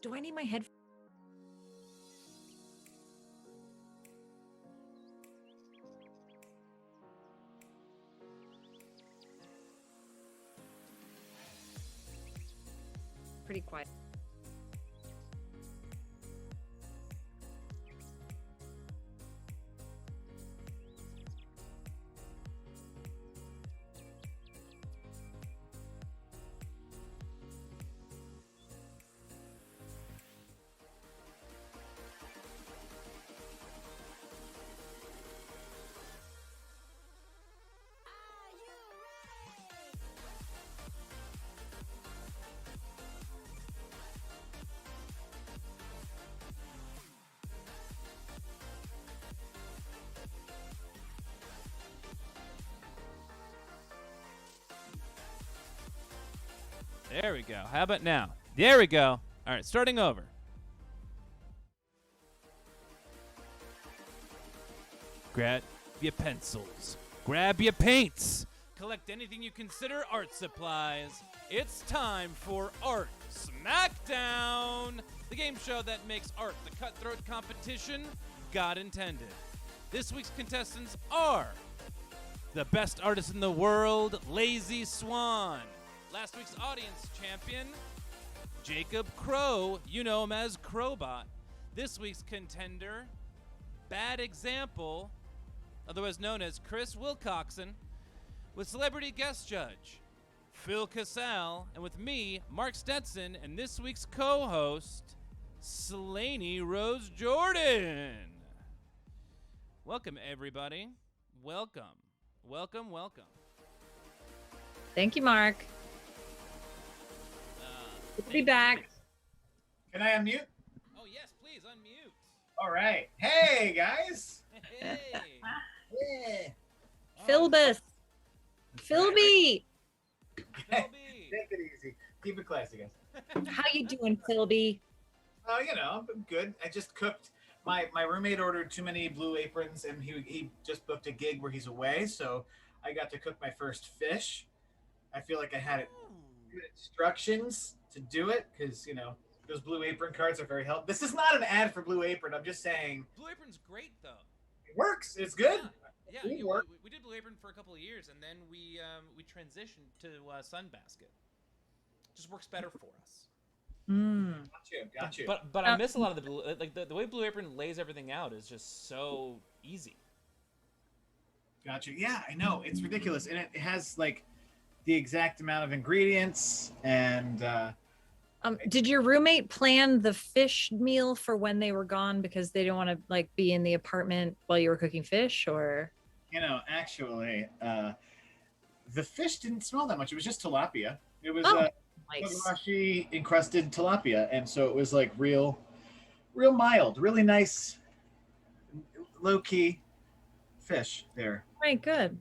Do I need my head? Pretty quiet. There we go. How about now? There we go. All right, starting over. Grab your pencils. Grab your paints. Collect anything you consider art supplies. It's time for Art Smackdown, the game show that makes art the cutthroat competition God intended. This week's contestants are the best artist in the world, Lazy Swan. Last week's audience champion, Jacob Crow. You know him as Crowbot. This week's contender, Bad Example, otherwise known as Chris Wilcoxon, with celebrity guest judge, Phil Casale, and with me, Mark Stetson, and this week's co-host, Slaney Rose Jordan. Welcome, everybody. Welcome. Welcome, welcome. Thank you, Mark. Good to be back. Can I unmute? Oh, yes, please, unmute. All right. Hey, guys. Hey. Yeah. Philbus. Philby. Philby. Take it easy. Keep it classy, guys. How you doing, Philby? Oh, I'm good. I just cooked. My roommate ordered too many Blue Aprons, and he just booked a gig where he's away, so I got to cook my first fish. I feel like I had good instructions to do it because, those Blue Apron cards are very helpful. This is not an ad for Blue Apron. I'm just saying. Blue Apron's great, though. It works. It's good. Yeah, We we did Blue Apron for a couple of years, and then we transitioned to Sunbasket. Just works better for us. Got you. But I miss a lot of the Blue, like the way Blue Apron lays everything out is just so easy. Got you. Yeah, I know. It's ridiculous, and it has like the exact amount of ingredients and. Did your roommate plan the fish meal for when they were gone because they didn't want to be in the apartment while you were cooking fish, or? Actually, the fish didn't smell that much. It was just tilapia. It was nice. Togarashi encrusted tilapia, and so it was like real mild, really nice, low key fish there. Right, good.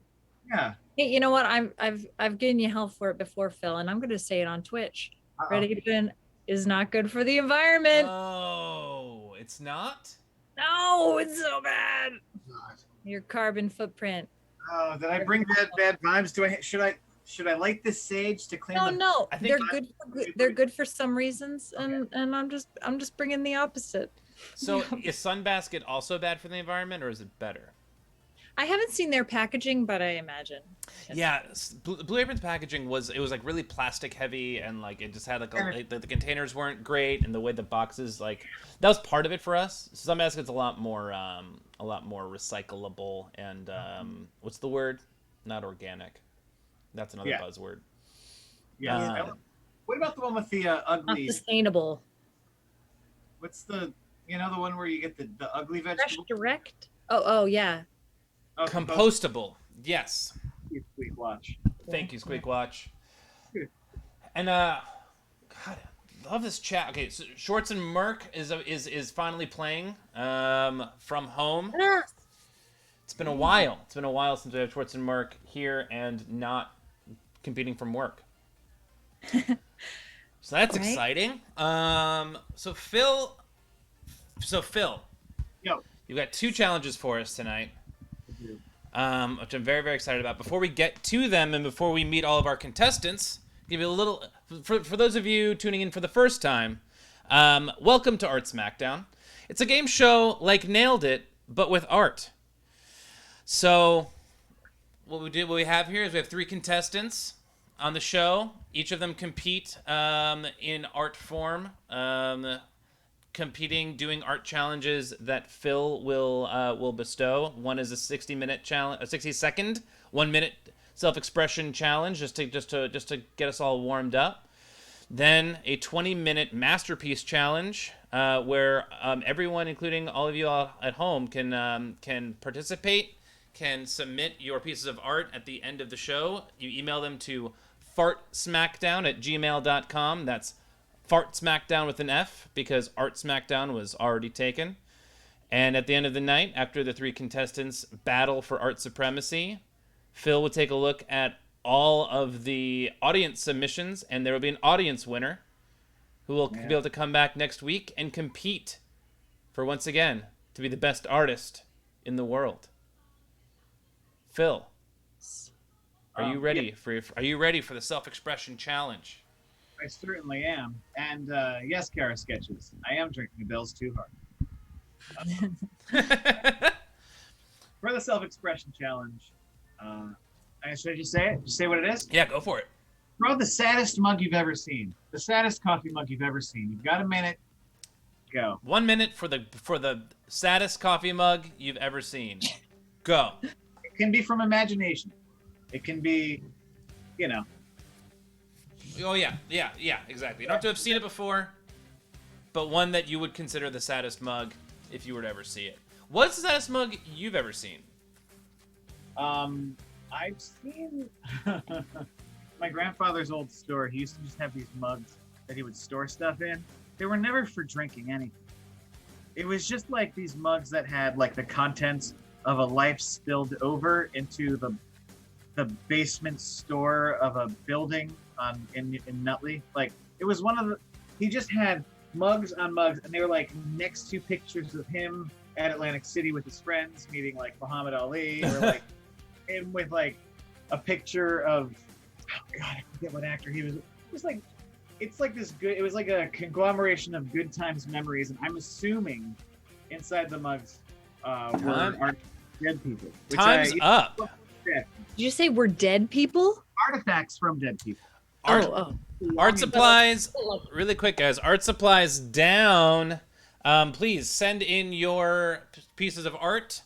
Yeah. Hey, you know what? I've given you hell for it before, Phil, and I'm going to say it on Twitch. Radiation is not good for the environment. Oh, it's not? No, it's so bad. God. Your carbon footprint. Oh, did I bring bad vibes? Should I light this sage to clean? No. I think They're good for some reasons, and I'm just bringing the opposite. So is Sunbasket also bad for the environment, or is it better? I haven't seen their packaging, but I imagine. Yeah, Blue Apron's packaging was like really plastic heavy, and like it just had the containers weren't great, and the way the boxes that was part of it for us. Sunbasket's a lot more recyclable and what's the word? Not organic. That's another buzzword. Yeah. What about the one with the ugly? Not sustainable. What's the the one where you get the ugly vegetable? Fresh Direct. Oh yeah. Oh, compostable. Yes. Squeak Watch. Thank you, Squeak Watch. And God, I love this chat. Okay, so Shorts and Merc is finally playing from home. It's been a while. It's been a while since we have Shorts and Merc here and not competing from work. So that's exciting. So Phil, Yo. you've got two challenges for us tonight. Which I'm very, very excited about. Before we get to them and before we meet all of our contestants, give you a little, for those of you tuning in for the first time, Welcome to Art Smackdown. It's a game show like Nailed It, but with art. So, what we have here is we have 3 contestants on the show. Each of them compete in art form, competing, doing art challenges that Phil will bestow. One is a 60-minute challenge, a 60-second, 1-minute self-expression challenge, just to get us all warmed up. Then a 20-minute masterpiece challenge, where everyone, including all of you all at home, can participate, can submit your pieces of art at the end of the show. You email them to fartsmackdown@gmail.com. That's fartsmackdown with an F, because Art Smackdown was already taken. And at the end of the night, after the 3 contestants battle for art supremacy, Phil will take a look at all of the audience submissions, and there will be an audience winner who will be able to come back next week and compete for, once again, to be the best artist in the world. Phil, are you ready are you ready for the self-expression challenge? I certainly am. And yes, Kara Sketches, I am drinking the Bills too hard. For the self-expression challenge, should I just say it? Just say what it is? Yeah, go for it. Throw the saddest mug you've ever seen. The saddest coffee mug you've ever seen. You've got a minute. Go. 1 minute for the saddest coffee mug you've ever seen. Go. It can be from imagination. It can be, Oh, yeah, exactly. You don't have to have seen it before, but one that you would consider the saddest mug if you were to ever see it. What's the saddest mug you've ever seen? I've seen my grandfather's old store. He used to just have these mugs that he would store stuff in. They were never for drinking anything. It was just like these mugs that had like the contents of a life spilled over into the basement store of a building in Nutley. Like, it was one of the, he just had mugs on mugs, and they were like next to pictures of him at Atlantic City with his friends meeting like Muhammad Ali, or like him with like a picture of, oh God, I forget what actor he was. Just like, it's like this good, it was like a conglomeration of good times memories, and I'm assuming inside the mugs are dead people. Time's up. Did you say we're dead people? Artifacts from dead people. Art supplies, really quick, guys. Art supplies down. Please send in your pieces of art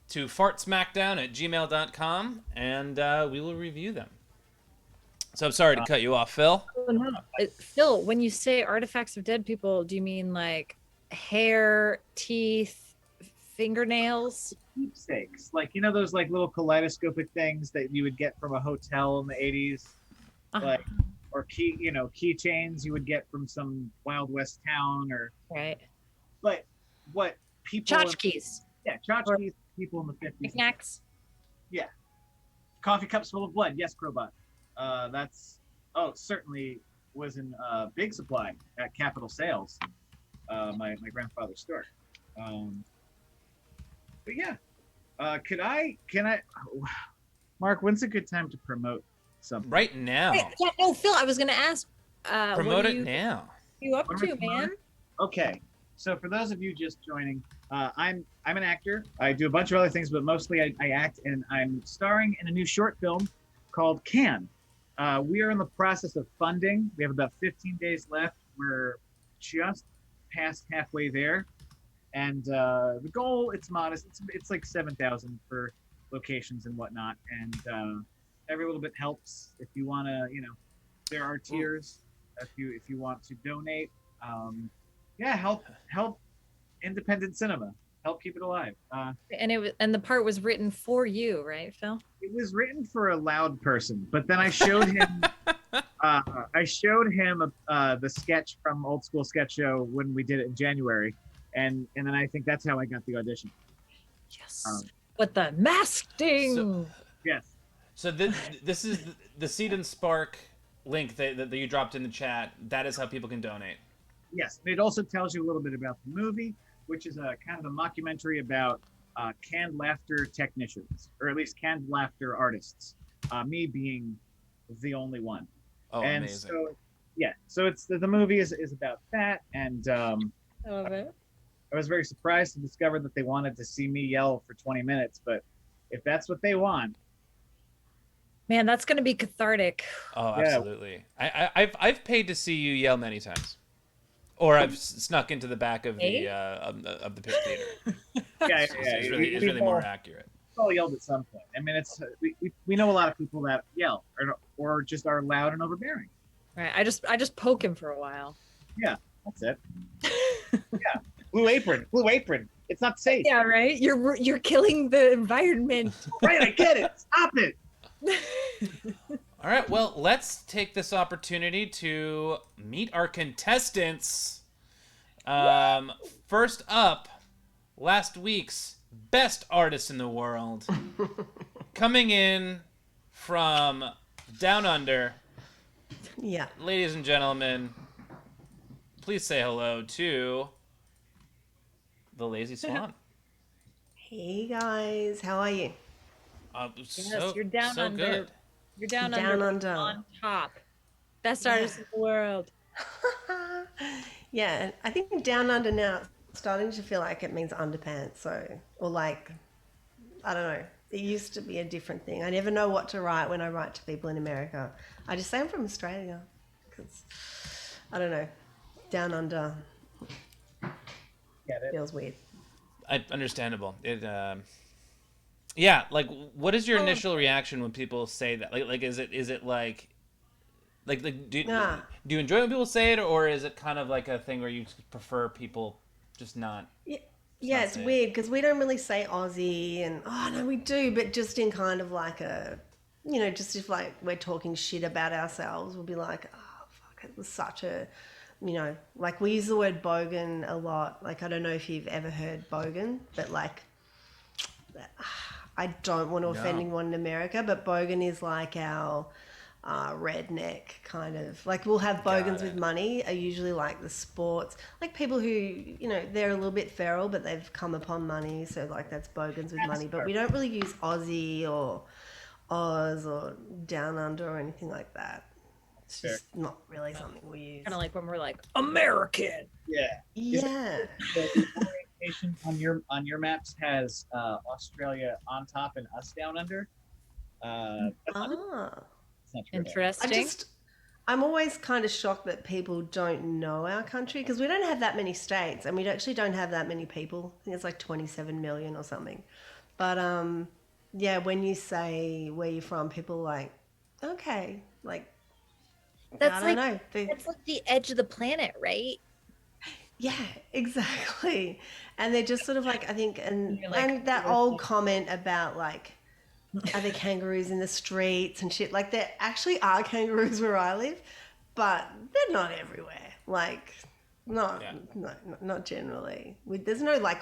to fartsmackdown@gmail.com, and we will review them. So I'm sorry to cut you off, Phil. Oh, no. Phil, when you say artifacts of dead people, do you mean like hair, teeth, fingernails? Keepsakes, like, those like little kaleidoscopic things that you would get from a hotel in the 80s, like, or keychains you would get from some Wild West town, or right. But what people tchotchkes? Tchotchkes. People in the 50s. Knickknacks. Yeah. Coffee cups full of blood. Yes, Crowbot. Certainly was in big supply at Capital Sales, my grandfather's store. But yeah, can I, Mark, when's a good time to promote something? Right now. Yeah, no, Phil, I was going to ask. Promote it now. What are you up to, man? Okay, so for those of you just joining, I'm an actor. I do a bunch of other things, but mostly I act, and I'm starring in a new short film called Can. We are in the process of funding. We have about 15 days left. We're just past halfway there. And the goal, it's modest. It's like 7,000 for locations and whatnot. And every little bit helps. If you want to, there are tiers. If you want to donate, help independent cinema. Help keep it alive. And the part was written for you, right, Phil? It was written for a loud person, but then I showed him. The sketch from Old School Sketch Show when we did it in January, and then I think that's how I got the audition. Yes. But the masking. Yes. So this is the Seed and Spark link that you dropped in the chat. That is how people can donate. Yes. It also tells you a little bit about the movie, which is a kind of a mockumentary about canned laughter technicians, or at least canned laughter artists. Me being the only one. Oh, and amazing. So yeah, so it's the movie is about that, and I love it. I was very surprised to discover that they wanted to see me yell for 20 minutes, but if that's what they want, Man, that's gonna be cathartic. Oh, yeah, absolutely. I've paid to see you yell many times, or I've snuck into the back of Hey? the pit theater. yeah, It's we really more accurate. all yelled at some point. I mean, it's we know a lot of people that yell or just are loud and overbearing. Right. I just poke him for a while. Yeah, that's it. Yeah, blue apron. It's not safe. Yeah, right. You're killing the environment. Right, I get it. Stop it. All right, well, let's take this opportunity to meet our contestants. First up, last week's best artist in the world, coming in from down under. Yeah. Ladies and gentlemen, please say hello to the Lazy Swan. Hey guys, how are you? Yes, you're down under. Good. You're down Down under. under. On top. Best artist in the world. Yeah, I think down under now it's starting to feel like it means underpants, so or like I don't know. It used to be a different thing. I never know what to write when I write to people in America. I just say I'm from Australia because I don't know. Down under Get it. feels weird. Understandable. Yeah, like, what is your initial reaction when people say that? Like, is it like do you enjoy when people say it, or is it kind of like a thing where you prefer people just not? Yeah, it's weird because we don't really say Aussie, and oh no, we do, but just in kind of like a, just if like we're talking shit about ourselves, we'll be like, oh fuck, it was such a, like we use the word bogan a lot. Like I don't know if you've ever heard bogan, but like, I don't want to offend anyone in America, but bogan is like our redneck kind of like we'll have bogans with money are usually like the sports like people who they're a little bit feral but they've come upon money, so like that's bogans with money, but we don't really use Aussie or Oz or down under or anything like that. It's just not really something we use. Kind of like when we're like American. Yeah. The orientation on your maps has Australia on top and us down under. Interesting. I'm always kind of shocked that people don't know our country because we don't have that many states and we actually don't have that many people. I think it's like 27 million or something. But yeah, when you say where you're from, people are like, okay, like That's I don't know. That's like the edge of the planet, right? Yeah, exactly. And they're just sort of like, I think, and You're like, and that old comment about like, are there kangaroos in the streets and shit? Like there actually are kangaroos where I live, but they're not everywhere. Like, not generally. There's no like,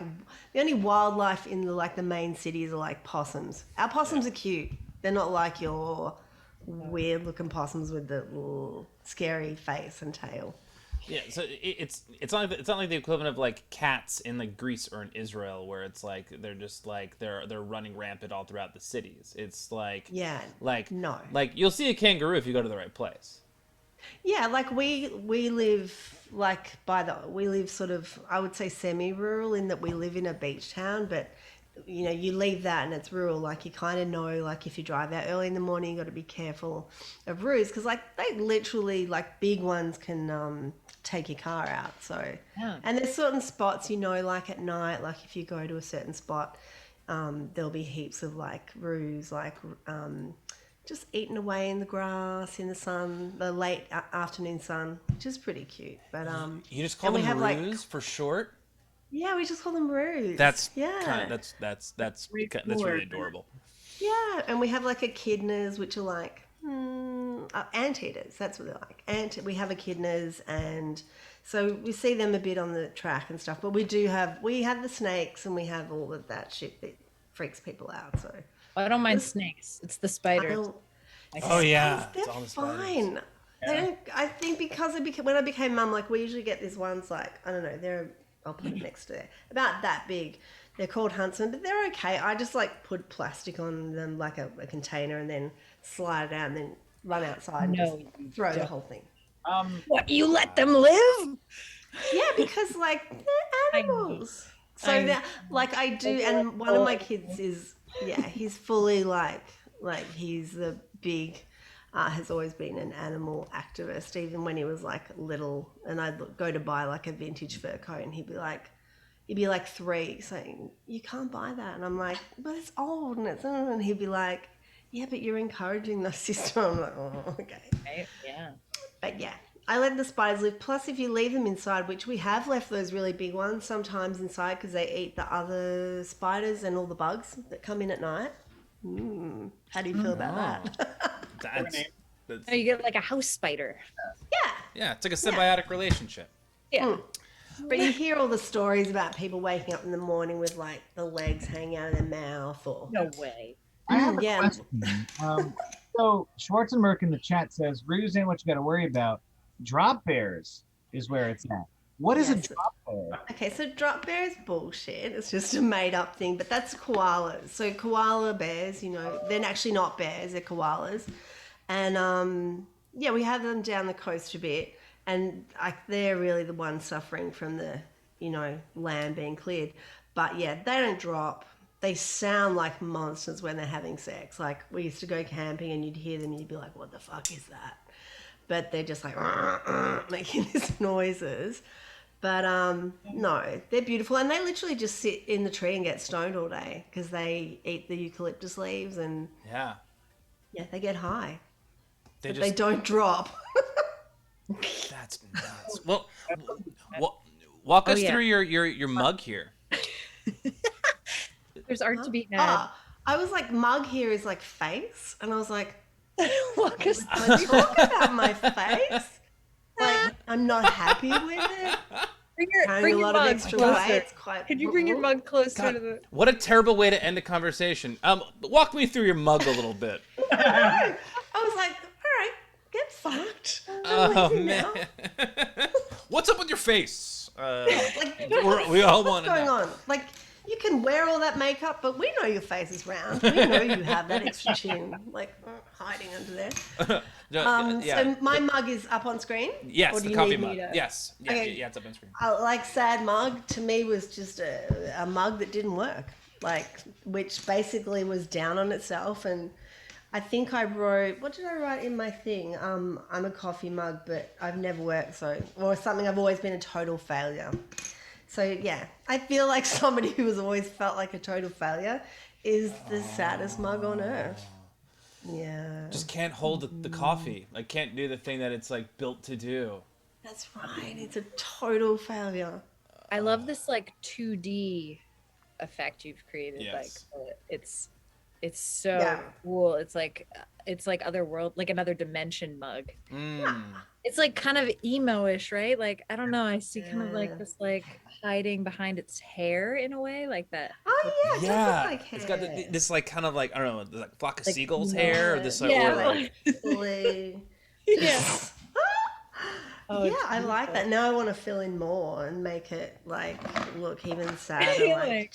the only wildlife in the main cities are like possums. Our possums are cute. They're not like your weird looking possums with the little scary face and tail. Yeah, so it's not like the equivalent of like cats in like Greece or in Israel, where it's like they're just like they're running rampant all throughout the cities. It's like no, like you'll see a kangaroo if you go to the right place. Yeah, like we live like we live sort of, I would say semi-rural in that we live in a beach town, but you leave that and it's rural. Like you kind of know, like if you drive out early in the morning, you got to be careful of roos because like they literally like big ones can take your car out. So and there's certain spots like at night, like if you go to a certain spot, there'll be heaps of like roos, like just eating away in the grass in the sun, the late afternoon sun, which is pretty cute. But you just call them roos for short. Yeah, we just call them roos. That's really adorable. Yeah, and we have like echidnas, which are like anteaters. That's what they're like. We have echidnas, and so we see them a bit on the track and stuff. But we have the snakes, and we have all of that shit that freaks people out. So I don't mind snakes. It's the spiders. Oh yeah, they're fine. Yeah. I think because when I became mum, like we usually get these ones like I don't know, I'll put it next to there, about that big. They're called huntsmen, but they're okay. I just like put plastic on them like a container and then slide it out and then run outside and just throw the whole thing. What, you let them live? Yeah, because like they're animals. So now, like I do, and one of my kids is he's fully like he's the big. Has always been an animal activist, even when he was like little. And I'd go to buy like a vintage fur coat, and he'd be like 3, saying, "You can't buy that." And I'm like, "But it's old and it's," and he'd be like, "Yeah, but you're encouraging the system." I'm like, "Oh, okay." Right? Yeah. But yeah, I let the spiders live. Plus, if you leave them inside, which we have left those really big ones sometimes inside because they eat the other spiders and all the bugs that come in at night. How do you feel about that? That's Oh, you get like a house spider. yeah, it's like a symbiotic relationship. Yeah. But you hear all the stories about people waking up in the morning with like the legs hanging out of their mouth or No way. I have a yeah. question. So Schwarzenberg in the chat says, "Ruse ain't what you got to worry about. Drop bears is where it's at. What is Yes. a drop bear?" Okay, so drop bear is bullshit. It's just a made up thing, but that's koalas. So koala bears, they're actually not bears, they're koalas. And we have them down the coast a bit, and they're really the ones suffering from the, land being cleared. But yeah, they don't drop. They sound like monsters when they're having sex. Like we used to go camping and you'd hear them and you'd be like, "What the fuck is that?" But they're just like making these noises. But no, they're beautiful, and they literally just sit in the tree and get stoned all day because they eat the eucalyptus leaves and Yeah. they get high. They But just they don't drop. That's nuts. Well, walk us yeah. through your mug here. There's art to be had. I was like, mug here is like face, and I was like, Walk us let's talk about my face. Like, I'm not happy with it. Carrying a lot of extra weight. It's quite. Could you bring your mug closer God, to the? what a terrible way to end a conversation. Walk me through your mug a little bit. I was like, all right, get fucked. Oh man, what's up with your face? Like, We all want what's to going know. on? Like, you can wear all that makeup, but we know your face is round. We know you have that extra chin, like hiding under there. So my mug is up on screen. Yes, Or do the you coffee need me mug. to- Yes, yeah, Okay. yeah, it's up on screen. Like sad mug to me was just a mug that didn't work, like which basically was down on itself. And I think I wrote, what did I write in my thing? I'm a coffee mug, but I've never worked or something. I've always been a total failure. So yeah, I feel like somebody who has always felt like a total failure is the saddest mug on earth. Yeah, Just can't hold the coffee. Like can't do the thing that it's like built to do. that's right. It's a total failure. I love this like 2D effect you've created. Yes. Like it's so Yeah. cool. It's like other world, like another dimension mug. It's like kind of emo-ish, right? Like I don't know. I see kind of like Yeah. this like hiding behind its hair in a way, like that. Oh yeah, it does Yeah, look like hair. it's got this like kind of like I don't know, like flock of Like, seagulls hair or this like, yeah, or like Blue. yeah. Oh, Yeah, it's I like beautiful. that. Now I want to fill in more and make it like look even sadder. Like-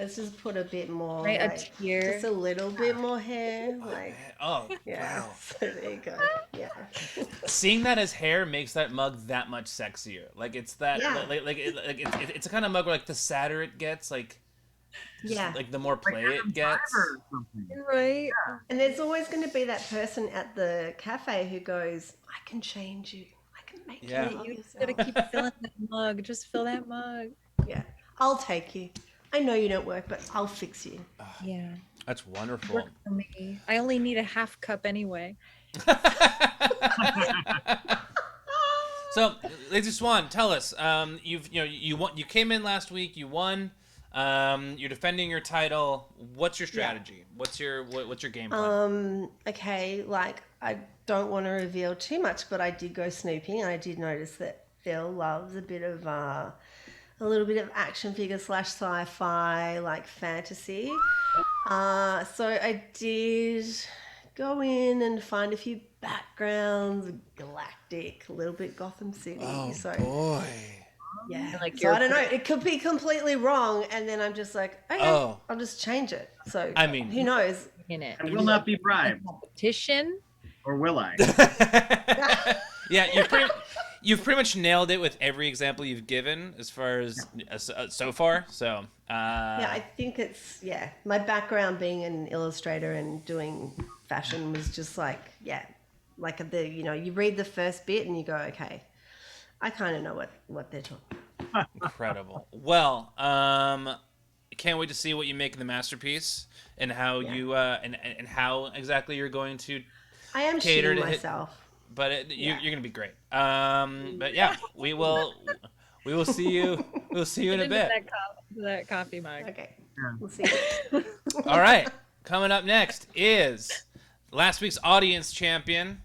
Let's just put a bit more, Right, a like, tear. just a little bit more hair. Like, oh yeah. wow. So there you go. Yeah. Seeing that as hair makes that mug that much sexier. Like it's that Yeah. it's a kind of mug where like the sadder it gets, like just, Yeah. like the more play it gets. Or something. Right. And there's always going to be that person at the cafe who goes, "I can change you. I can make Yeah. you love You yourself." gotta keep filling that mug. Just fill that mug. Yeah. I'll take you. I know you don't work, but I'll fix you. Yeah. That's wonderful. Work for me. I only need a half cup anyway. So, Lady Swan, tell us. You came in last week. You won. You're defending your title. What's your strategy? What's your game plan? Okay, like I don't want to reveal too much, but I did go snooping and I did notice that Phil loves a bit of a little bit of action figure / sci-fi, like fantasy. So I did go in and find a few backgrounds, galactic, a little bit Gotham City. so boy. yeah, Like so you're- I don't know. It could be completely wrong, and then I'm just like, okay, Oh. I'll just change it. So I mean- who knows? In it. I will not be bribed. Competition. Or will I? Yeah, you've pretty much nailed it with every example you've given as far as so far. So Yeah, I think it's my background being an illustrator and doing fashion was just like you read the first bit and you go, okay, I kind of know what they're talking. incredible. Well, can't wait to see what you make in the masterpiece and how you and how exactly you're going to I am cater shooting to myself. but you're gonna be great. But yeah, we will see you. We'll see you in a Into bit. that coffee mug. Okay, Yeah. we'll see. All right, coming up next is last week's audience champion.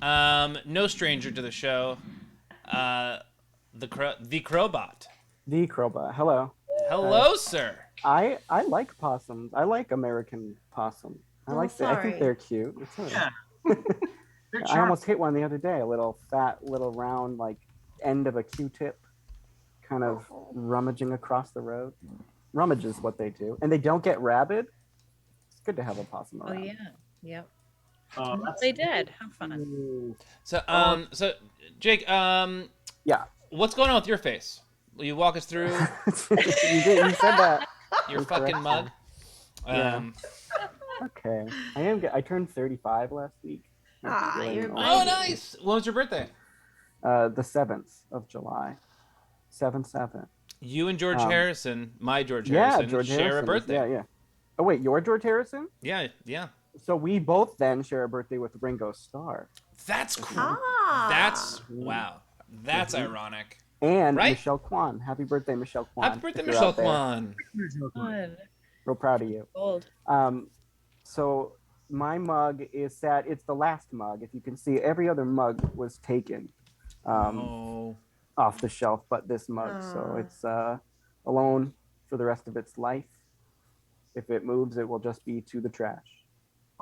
No stranger to the show. The Crowbot. The Crowbot. Hello. Hello, sir. I like possums. I like American possum. I like I sorry. think they're cute. It's all right. Yeah. They're I charming. almost hit one the other day. A little fat, little round, like end of a Q-tip, kind of rummaging across the road. Rummage is what they do, and they don't get rabid. It's good to have a possum Oh around. yeah. Yep. Oh, that's They did. Have fun. So Jake, Yeah. what's going on with your face? Will you walk us through you said that. your fucking mug? Yeah. Okay. I turned 35 last week. You're Oh, nice. When was your birthday? The 7th of July. 7/7. You and George Harrison, my George Yeah, Harrison, George share Harrison. a birthday. Yeah. Oh wait, you're George Harrison? Yeah. So we both then share a birthday with Ringo Starr That's cool. Ah. That's wow. That's Mm-hmm. ironic. and Right? Michelle Kwan. Happy birthday, Michelle Kwan. Happy birthday, if you're Michelle out there. Kwan. Fun. Real proud of you. Gold. So my mug is sad. It's the last mug. If you can see, every other mug was taken Oh. off the shelf, but this mug. So it's alone for the rest of its life. If it moves, it will just be to the trash.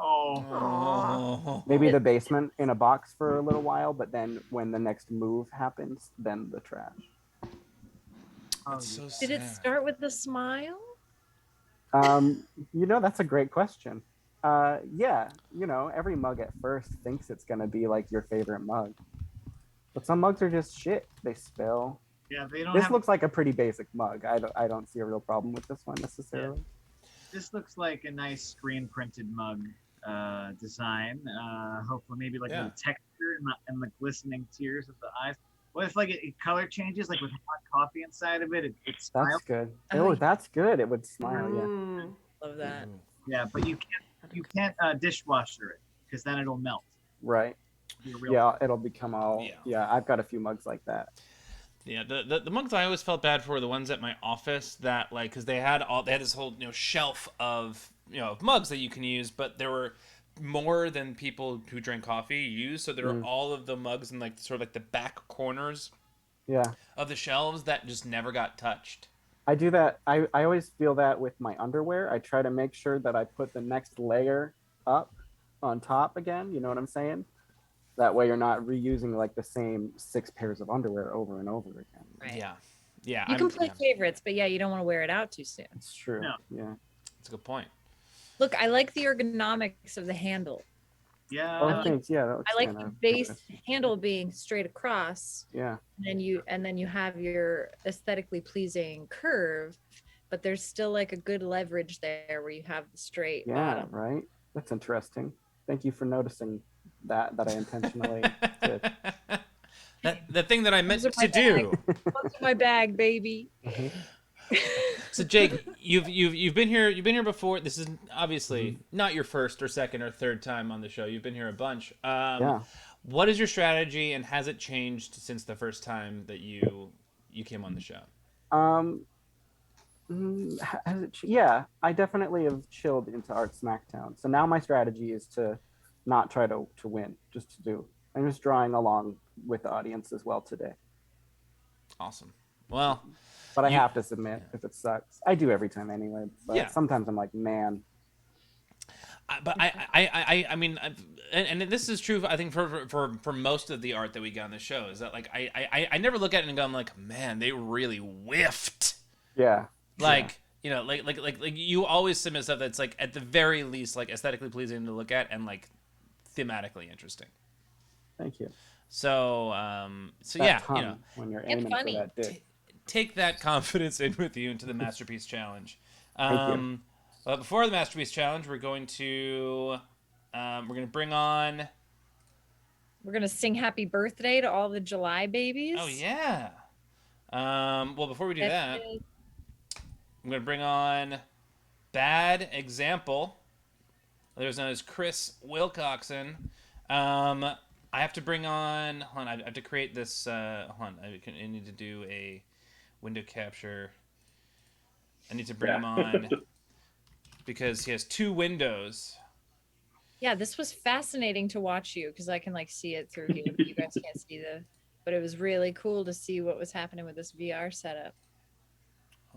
Oh. Maybe the basement in a box for a little while, but then when the next move happens, then the trash. That's so sad. Did it start with a smile? That's a great question. Yeah, every mug at first thinks it's gonna be like your favorite mug, but some mugs are just shit. They spill. Yeah, they don't This have. looks like a pretty basic mug. I don't see a real problem with this one necessarily. This looks like a nice screen printed mug design. Hopefully, maybe like Yeah. the texture and the glistening tears of the eyes. What if like it color changes, like with hot coffee inside of it? It That's smiles. good. Oh, Oh, that's good. It would smile. Yeah. Mm. Love that. Yeah, but you can't dishwasher it because then it'll melt. Right. Be a real- Yeah, it'll become all. Yeah. Yeah, I've got a few mugs like that. Yeah, the mugs I always felt bad for were the ones at my office that like because they had this whole shelf of of mugs that you can use, but there were more than people who drink coffee use, so there are all of the mugs in like sort of like the back corners Yeah. of the shelves that just never got touched. I do that. I always feel that with my underwear. I try to make sure that I put the next layer up on top again. You know what I'm saying? That way you're not reusing like the same 6 pairs of underwear over and over again. Right. Yeah. You can play favorites, but yeah, you don't want to wear it out too soon. It's true. No. Yeah. That's a good point. Look, I like the ergonomics of the handle. Yeah. Oh, thanks. Yeah. That looks I like kinda the base good. handle being straight across, Yeah. and then you have your aesthetically pleasing curve, but there's still like a good leverage there where you have the straight Yeah. bottom. Right. That's interesting. Thank you for noticing that I intentionally did. The thing that I meant Those are to my do. What's in my bag, baby? So Jake, you've been here before. This is obviously not your first or second or third time on the show. You've been here a bunch. Yeah. What is your strategy, and has it changed since the first time that you came on the show? Yeah, I definitely have chilled into Art Smackdown. So now my strategy is to not try to win, just to do. I'm just drawing along with the audience as well today. Awesome. Well, But I have to submit if it sucks. I do every time anyway. But Yeah. sometimes I'm like, man. I mean, and this is true. I think for most of the art that we got on the show is that like I never look at it and go, I'm like, man, they really whiffed. Yeah. Like like you always submit stuff that's like at the very least like aesthetically pleasing to look at and like thematically interesting. Thank you. So, That yeah, tongue when you're And aiming funny. for that dick. take that confidence in with you into the Masterpiece Challenge. Thank you. But before the Masterpiece Challenge, we're going to bring on. We're gonna sing happy birthday to all the July babies. Oh yeah. Well, before we do that, I'm gonna bring on Bad Example. Otherwise known as Chris Wilcoxon. I have to bring on. Hold on, I have to create this. Hold on, I need to do a window capture. I need to bring him on because he has 2 windows. Yeah, this was fascinating to watch you because I can like see it through here, but you guys can't see but it was really cool to see what was happening with this VR setup.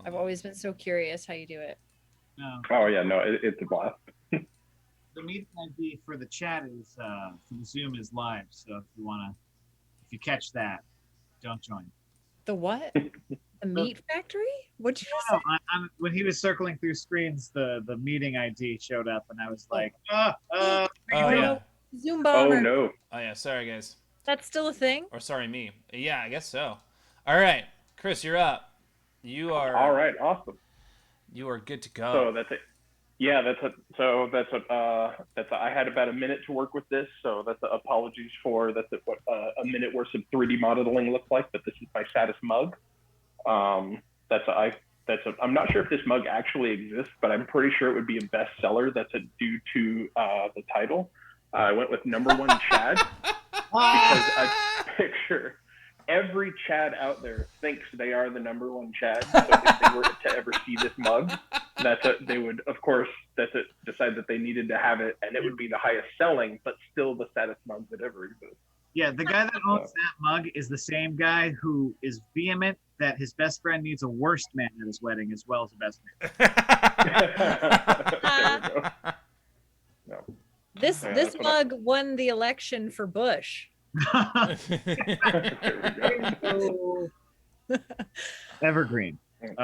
I've always been so curious how you do it. No. Oh yeah, no, it's a blast. The meeting ID for the chat is for the Zoom is live. So if you catch that, don't join. The what? The meat factory? What'd you just say? No, when he was circling through screens, the meeting ID showed up, and I was like, Oh yeah. Zoom Oh bomber. no. Oh yeah. Sorry guys. That's still a thing? Or sorry me. Yeah, I guess so. All right, Chris, you're up. You are. All right, awesome. You are good to go. So that's it. Yeah, I had about a minute to work with this, so apologies for what a minute worth of 3D modeling looks like, but this is my saddest mug. I'm not sure if this mug actually exists, but I'm pretty sure it would be a bestseller. Due to the title. I went with number 1 Chad because I picture every Chad out there thinks they are the number 1 Chad. So if they were to ever see this mug, they would, of course, decide that they needed to have it, and it would be the highest selling, but still the saddest mug that ever exists. yeah, the guy that owns that mug is the same guy who is vehement that his best friend needs a worst man at his wedding as well as a best man. There we go. No. This mug won the election for Bush. There we go. Evergreen. The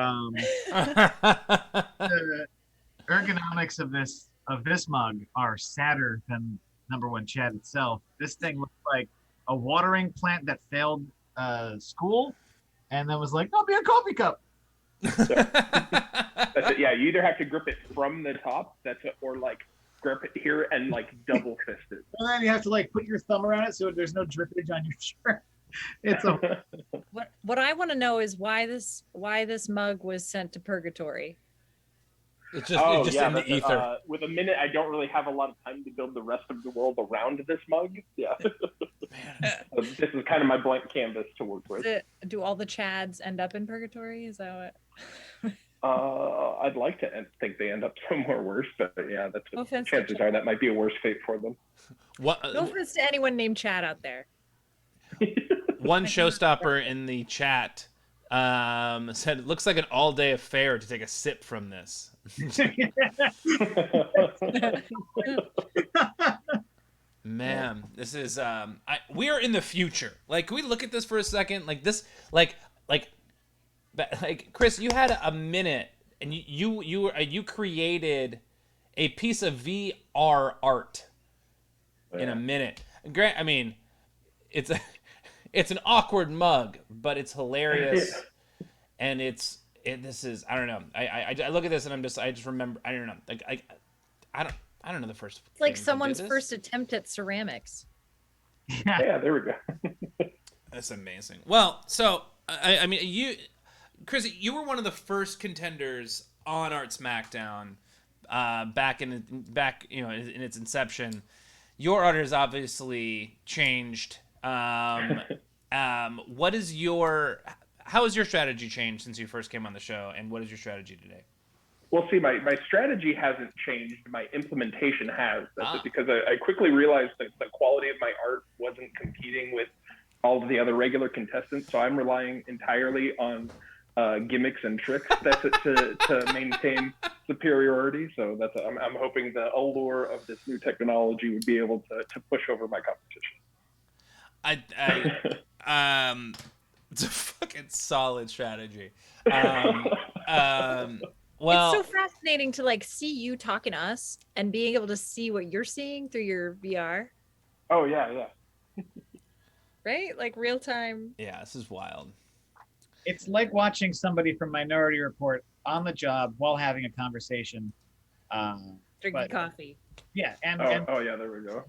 ergonomics of this mug are sadder than number 1 Chad itself. This thing looks like a watering plant that failed school and then was like, I'll be a coffee cup. That's it. Yeah, you either have to grip it from the top, or like grip it here and like double fist it. And then you have to like put your thumb around it so there's no drippage on your shirt. It's a What I want to know is why this mug was sent to purgatory. It's just in the ether. With a minute, I don't really have a lot of time to build the rest of the world around this mug. Yeah. So this is kind of my blank canvas to work with. Do all the Chads end up in purgatory? Is that what? I'd like to think they end up somewhere worse, but yeah, No offense to chances are that might be a worse fate for them. What? No offense to anyone named Chad out there. One showstopper in the chat said it looks like an all-day affair to take a sip from this. Man, this is we are in the future. Like, can we look at this for a second? Like this, like Chris, you had a minute, and you created a piece of VR art in a minute. Grant, I mean, it's an awkward mug, but it's hilarious, and this is, I don't know. I look at this and I just remember, I don't know. Like I don't know the first. It's like someone's first attempt at ceramics. Yeah, there we go. That's amazing. Well, so I mean, Chris, you were one of the first contenders on Art Smackdown back in its inception. Your art has obviously changed. How has your strategy changed since you first came on the show, and what is your strategy today? Well, see, my strategy hasn't changed. My implementation has. That's it, because I quickly realized that the quality of my art wasn't competing with all of the other regular contestants. So I'm relying entirely on gimmicks and tricks to maintain superiority. So I'm hoping the allure of this new technology would be able to push over my competition. It's a fucking solid strategy. Well, it's so fascinating to like see you talking to us and being able to see what you're seeing through your VR. Oh yeah. Right? Like real time. Yeah, this is wild. It's like watching somebody from Minority Report on the job while having a conversation. Drinking But coffee. yeah, and Oh yeah, there we go.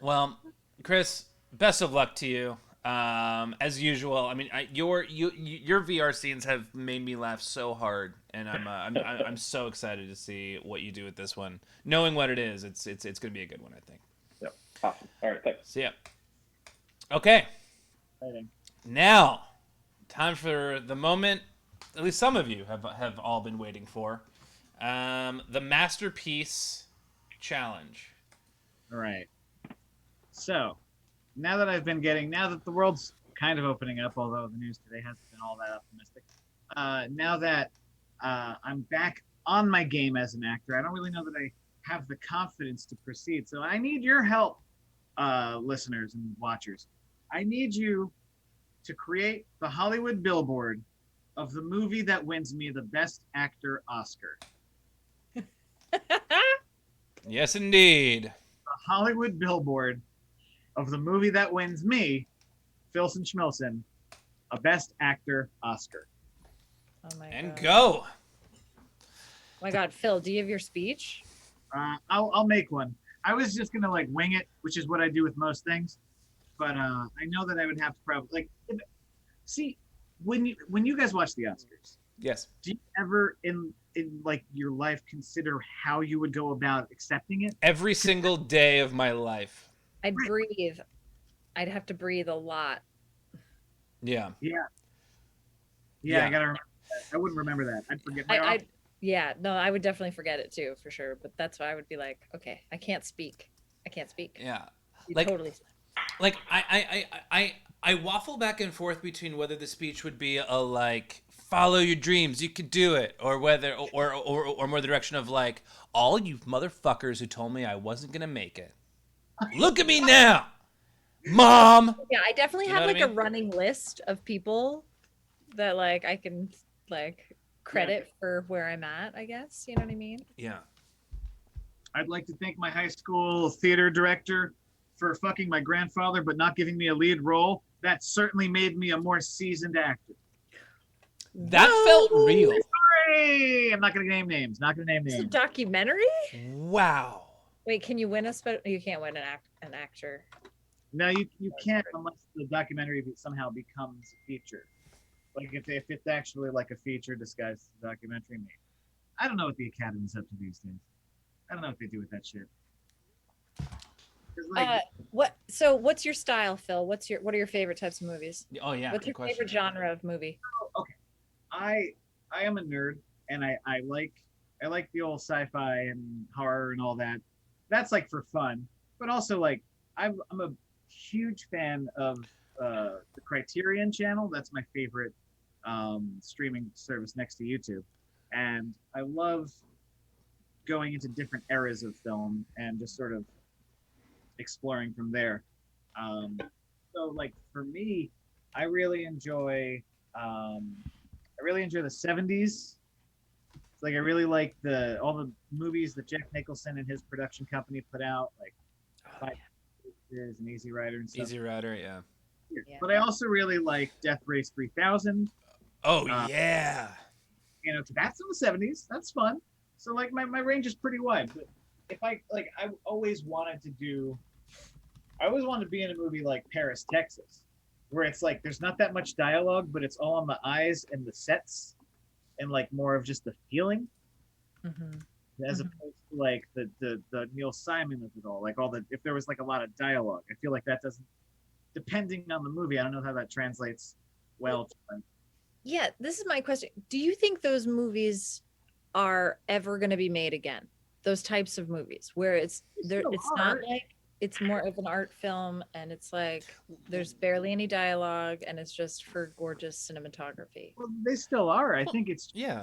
Well, Chris, best of luck to you. As usual, I mean, your VR scenes have made me laugh so hard, and I'm so excited to see what you do with this one. Knowing what it is, it's gonna be a good one, I think. Yep. Awesome. All right, thanks. So yeah. Okay. exciting. Now, time for the moment. At least some of you have all been waiting for. The masterpiece challenge. All right. So, now that the world's kind of opening up, although the news today hasn't been all that optimistic, now that I'm back on my game as an actor, I don't really know that I have the confidence to proceed. So I need your help, listeners and watchers. I need you to create the Hollywood billboard of the movie that wins me the Best Actor Oscar. Yes, indeed. The Hollywood billboard of the movie that wins me, Philson Schmilson, a Best Actor Oscar. Oh my And god. go. Oh my god, Phil, do you have your speech? I'll make one. I was just gonna like wing it, which is what I do with most things. But I know that I would have to probably see when you guys watch the Oscars. Yes. Do you ever in like your life consider how you would go about accepting it? Every single day of my life. I'd breathe. I'd have to breathe a lot. Yeah. Yeah. Yeah. I gotta remember that. I wouldn't remember that. I'd forget my Yeah, no, I would definitely forget it too, for sure. But that's why I would be like, okay, I can't speak. Yeah. You Like- totally. Like I waffle back and forth between whether the speech would be a like follow your dreams, you could do it, or whether or more the direction of like all you motherfuckers who told me I wasn't gonna make it. Look at me now, Mom. Yeah, I definitely You know have what I like a mean? running list of people that like I can like credit for where I'm at, I guess. You know what I mean? Yeah. I'd like to thank my high school theater director for fucking my grandfather but not giving me a lead role. That certainly made me a more seasoned actor. That felt real. Hey, I'm not gonna name names. It's a documentary? Wow. Wait, can you win you can't win an actor. No, you can't unless the documentary somehow becomes a feature. Like if it's actually like a feature disguised as a documentary, maybe. I don't know what the Academy's up to these days. I don't know what they do with that shit. 'Cause, like, What's your style, Phil? What are your favorite types of movies? Oh yeah. What's Good your question. favorite genre of movie? I am a nerd and I like the old sci-fi and horror and all that. That's like for fun, but also like I'm a huge fan of the Criterion channel. That's my favorite streaming service next to YouTube, and I love going into different eras of film and just sort of exploring from there. So like for me, I really enjoy the 70s. Like I really like all the movies that Jack Nicholson and his production company put out, like Five Years and Easy Rider and stuff. Easy Rider, yeah. Yeah. But I also really like Death Race 3000. Oh Uh, yeah. You know, that's in the 70s. That's fun. So like my range is pretty wide. But if I always wanted to be in a movie like Paris, Texas, where it's like there's not that much dialogue, but it's all on the eyes and the sets and like more of just the feeling as Mhm. opposed to like the Neil Simon of it all. Like if there was like a lot of dialogue, I feel like that doesn't, depending on the movie, I don't know how that translates well to like, Yeah, this is my question. Do you think those movies are ever going to be made again? Those types of movies where it's still not are. like it's more of an art film and it's like there's barely any dialogue and it's just for gorgeous cinematography. well, they still are. I think it's Yeah.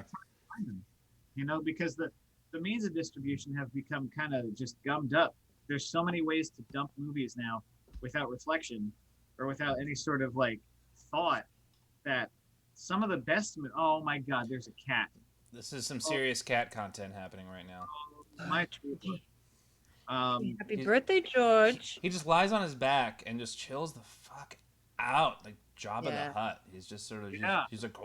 find them, you know, because the means of distribution have become kind of just gummed up. There's so many ways to dump movies now without reflection or without any sort of like thought that some of the best, oh my God, there's a cat. This is some serious cat content happening right now. My trooper. Happy He's- birthday, George. He just lies on his back and just chills the fuck out, like Jabba Yeah. the Hutt. He's just sort of, Yeah. he's like,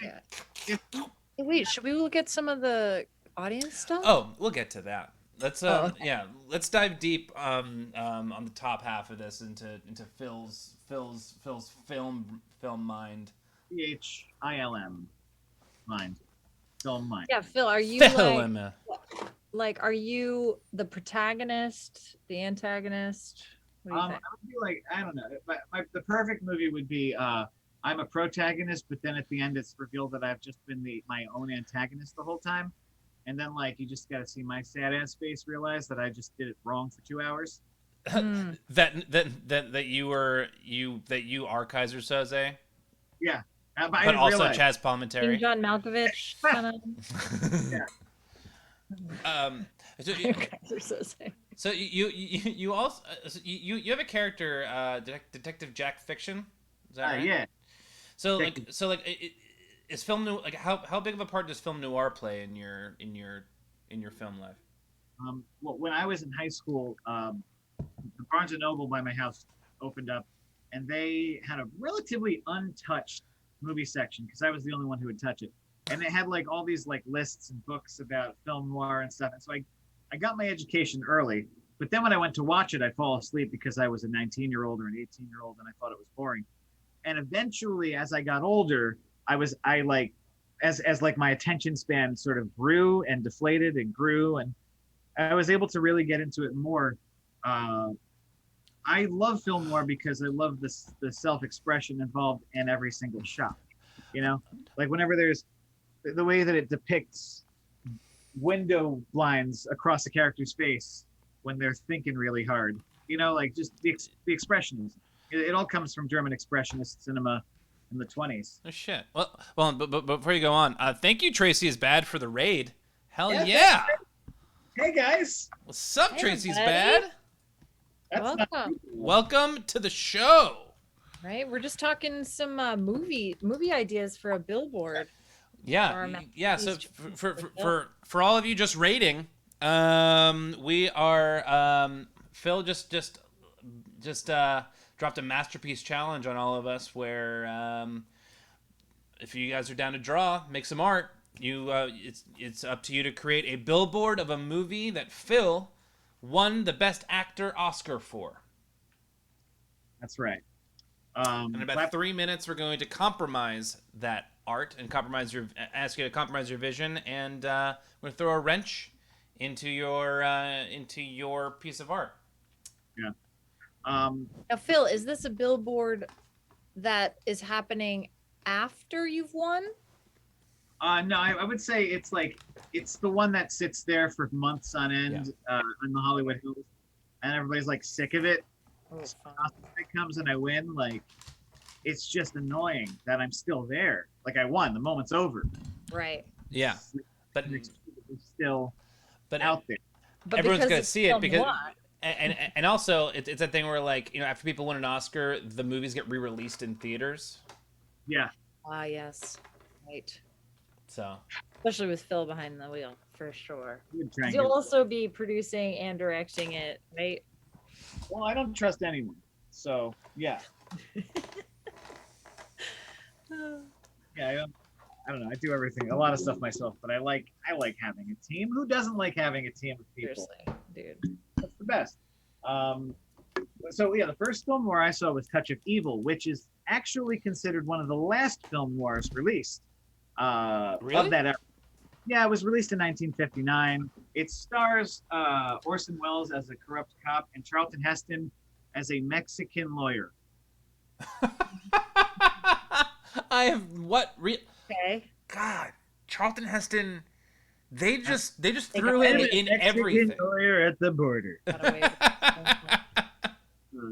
Yeah. Hey, wait, should we look at some of the audience stuff? oh, we'll get to that. Let's okay. yeah, let's dive deep on the top half of this into Phil's film mind. PHILM. Mind. Film mind. Yeah, Phil, are you Film. are you the protagonist, the antagonist? What do you I think? would be like, I don't know. The perfect movie would be I'm a protagonist, but then at the end it's revealed that I've just been my own antagonist the whole time. And then like you just gotta see my sad ass face realize that I just did it wrong for 2 hours. Hmm. that you are Kaiser Soze, Yeah. I but didn't also realize. Chaz King Palminteri. John Malkovich kind of. So, so you also you have a character, Detective Jack Fiction. Is that right? Yeah. So Detective- is film noir, like how big of a part does film noir play in your film life? Well, when I was in high school, the Barnes and Noble by my house opened up, and they had a relatively untouched movie section because I was the only one who would touch it. And they had like all these like lists and books about film noir and stuff. And so I got my education early, but then when I went to watch it, I'd fall asleep because I was a 19-year-old or an 18-year-old and I thought it was boring. And eventually, as I got older, as my attention span sort of grew and deflated and grew, and I was able to really get into it more. I love film noir because I love the self-expression involved in every single shot. You know, like whenever there's the way that it depicts window blinds across a character's face when they're thinking really hard. You know, like just the expressions. It all comes from German expressionist cinema in the 20s. Oh shit. Well, but before you go on, thank you, Tracy is bad for the raid. Hell Yeah, yeah. Hey guys, What's up, Hey, Tracy's buddy. bad? that's Welcome. not Welcome to the show. Right, we're just talking some movie ideas for a billboard. Yeah, Or yeah. So masterpiece. for all of you just rating, we are Phil just dropped a masterpiece challenge on all of us where if you guys are down to draw, make some art. It's up to you to create a billboard of a movie that Phil won the Best Actor Oscar for. That's right. In about 3 minutes, we're going to compromise that art and ask you to compromise your vision, and we're going to throw a wrench into your piece of art. Yeah. Now, Phil, is this a billboard that is happening after you've won? No, I would say it's the one that sits there for months on end on the Hollywood Hills, and everybody's like sick of it. Oh, It comes and I win. Like, it's just annoying that I'm still there. Like, I won. The moment's over. right. Yeah, but It's still but out there. But everyone's because gonna it's see it film because noir, and also it's that thing where like after people win an Oscar, the movies get re-released in theaters. Yeah. ah, yes, right. So Especially with Phil behind the wheel, for sure. Good trying. You'll also be producing and directing it, right? Well, I don't trust anyone. So yeah. Yeah. I don't know. I do everything, a lot of stuff myself, but I like having a team. Who doesn't like having a team of people? Seriously, dude. That's the best. So yeah, the first film noir I saw was Touch of Evil, which is actually considered one of the last film noirs released. Really? Of that era. Yeah, it was released in 1959. It stars Orson Welles as a corrupt cop and Charlton Heston as a Mexican lawyer. I have Okay. God, Charlton Heston. They just They threw got him rid of in Mexican everything. lawyer at the border. Got away with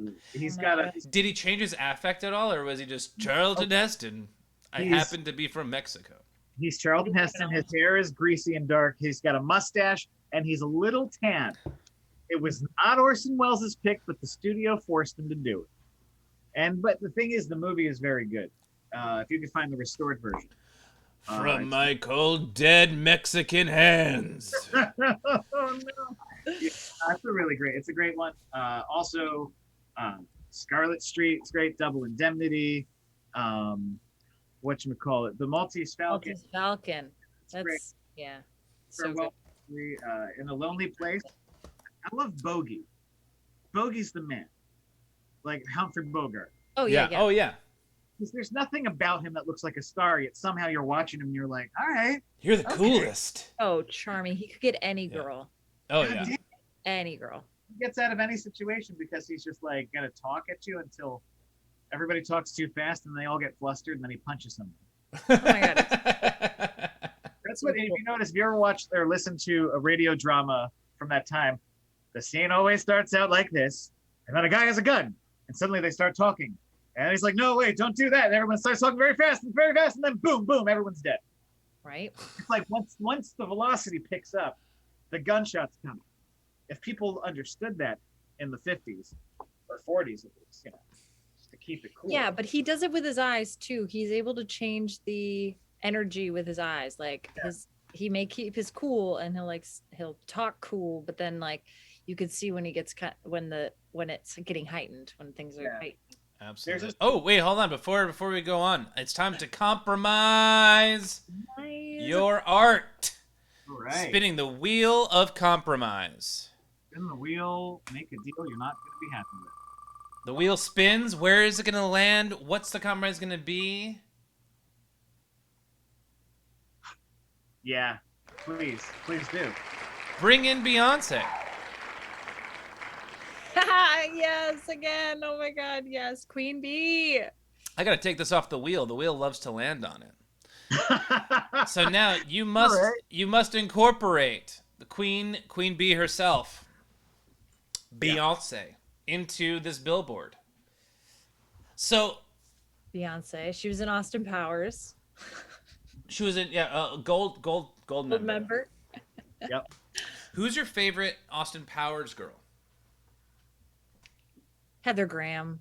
it. He's got a Did he change his affect at all, or was he just Charlton Heston? I He's- happen to be from Mexico. He's Charlton Heston. His hair is greasy and dark. He's got a mustache and he's a little tan. It was not Orson Welles' pick, but the studio forced him to do it. But the thing is, the movie is very good. If you could find the restored version. From my cold, dead Mexican hands. Oh no! Yeah, that's a really great. It's a great one. Also, Scarlet Street. It's great. Double Indemnity. Whatchamacallit, The Maltese Falcon. Maltese Falcon. It's great. That's yeah. So good. Farewell, In a Lonely Place. I love Bogey. Bogey's the man. Like Humphrey Bogart. Oh yeah. Oh yeah. Because there's nothing about him that looks like a star, yet somehow you're watching him and you're like, all right. You're the coolest. Oh, charming. He could get any Yeah. girl. Oh God yeah. damn, Any girl. he gets out of any situation because he's just like gonna talk at you until everybody talks too fast and they all get flustered and then he punches them. Oh my god. That's what, if you notice, if you ever watched or listened to a radio drama from that time, the scene always starts out like this, and then a guy has a gun, and suddenly they start talking. And he's like, no, wait, don't do that. And everyone starts talking very fast, and then boom, boom, everyone's dead. Right? It's like once the velocity picks up, the gunshots come. If people understood that in the 50s or 40s at least, just to keep it cool. Yeah, but he does it with his eyes too. He's able to change the energy with his eyes. Like he may keep his cool and he'll talk cool, but then like you could see when he gets when it's getting heightened, when things are heightened. Absolutely. Oh wait, hold on. Before we go on, it's time to compromise your art. All right. Spinning the wheel of compromise. Spin the wheel, make a deal you're not going to be happy with. The wheel spins. Where is it going to land? What's the compromise going to be? Yeah, please do. Bring in Beyonce. Yes, again. Oh my god, yes. Queen Bee. I got to take this off the wheel. The wheel loves to land on it. So now you must incorporate the Queen Bee herself, Beyonce, into this billboard. So Beyonce. She was in Austin Powers. she was in gold member. Yep. Who's your favorite Austin Powers girl? Heather Graham.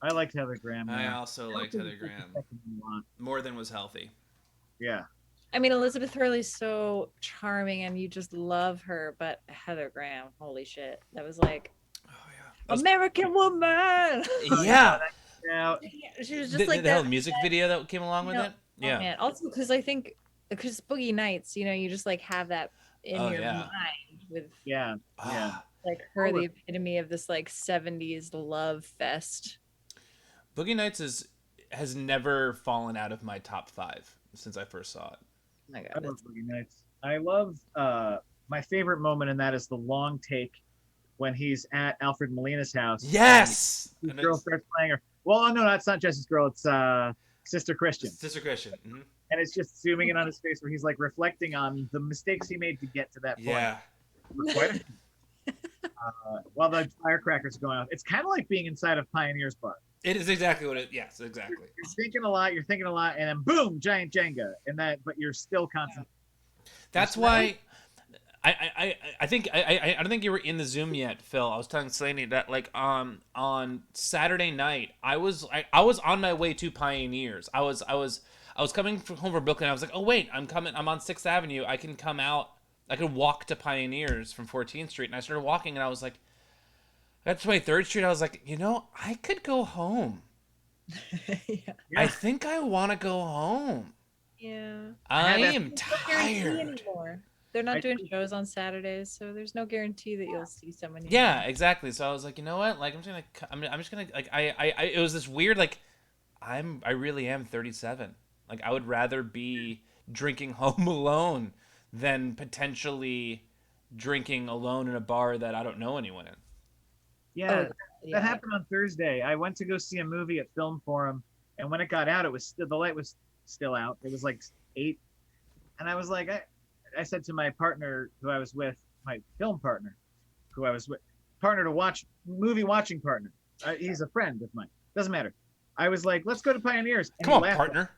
I liked Heather Graham. I Yeah. also liked Heather Graham more than was healthy. Yeah. I mean, Elizabeth Hurley's so charming and you just love her, but Heather Graham, holy shit. That was like, American woman. Yeah. Yeah. She was just like the that. whole music video that came along with it. Oh, Yeah. man. Also, because I think, because Boogie Nights, you just like have that in your mind with Yeah. like her, the epitome of this like 70s love fest. Boogie Nights has never fallen out of my top 5 since I first saw it. Oh my God, I love Boogie Nights. I love my favorite moment in that is the long take when he's at Alfred Molina's house. Yes. The girl starts playing her. Well, no, it's not Jesse's girl. It's Sister Christian. Sister Christian. Mm-hmm. And it's just zooming in on his face where he's like reflecting on the mistakes he made to get to that point. Yeah. While the firecrackers are going off. It's kind of like being inside of Pioneer's Bar. It is exactly what it. Yes, exactly. You're thinking a lot, and then boom, giant Jenga, and that. But you're still concentrating. That's why. I think I don't think you were in the Zoom yet, Phil. I was telling Slaney that like on Saturday night I was on my way to Pioneers. I was coming home from Brooklyn. I was like, oh wait, I'm on 6th Avenue. I can come out. I could walk to Pioneers from 14th Street. And I started walking, and I was like, I got to 23rd Street. I was like, I could go home. Yeah. I think I want to go home. Yeah. I am There's no guarantee tired. anymore. They're not doing shows on Saturdays, so there's no guarantee that you'll see someone. Yeah, exactly. So I was like, you know what? Like, I'm just gonna like, it was this weird like, I really am 37. Like, I would rather be drinking home alone than potentially drinking alone in a bar that I don't know anyone in. Yeah, that happened on Thursday. I went to go see a movie at Film Forum, and when it got out, the light was still out. It was like 8, and I was like, I said to my partner who I was with, my film partner, who I was with, partner to watch, movie watching partner. He's a friend of mine. Doesn't matter. I was like, let's go to Pioneers. And Come on, partner.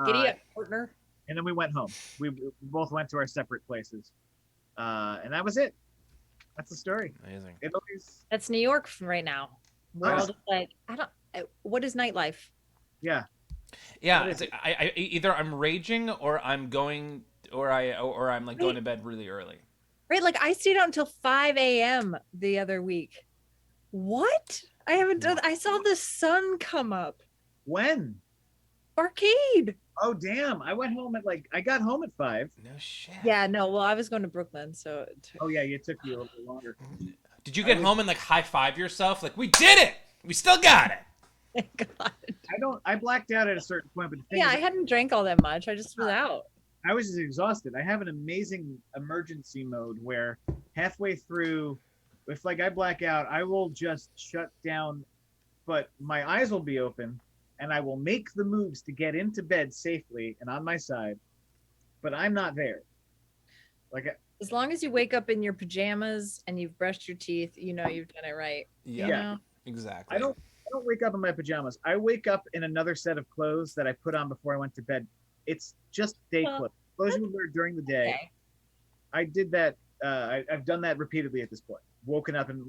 Giddy up, partner. And then we went home. We both went to our separate places, and that was it. That's the story. Amazing. That's New York right now. We're all just like, what is nightlife? Yeah. Yeah, What it's is like, either I'm raging or I'm going or I'm like going to bed really early. Right, like I stayed out until 5 a.m. the other week. What? I haven't done. I saw the sun come up. When? Arcade. Oh damn! I went home at I got home at 5. No shit. Yeah, no. Well, I was going to Brooklyn, so. Oh yeah, it took you a little bit longer. Did you get home and like high five yourself? Like, we did it. We still got it. Thank God. I blacked out at a certain point, but the thing Yeah, is, I hadn't drank all that much. I just was out. I was just exhausted. I have an amazing emergency mode where halfway through, if I black out, I will just shut down, but my eyes will be open, and I will make the moves to get into bed safely and on my side, but I'm not there. As long as you wake up in your pajamas and you've brushed your teeth, you know you've done it right. Yeah, You know? exactly. I don't wake up in my pajamas. I wake up in another set of clothes that I put on before I went to bed. It's just day clothes. Clothes you would wear during the day. Okay. I did that. I've done that repeatedly at this point. Woken up in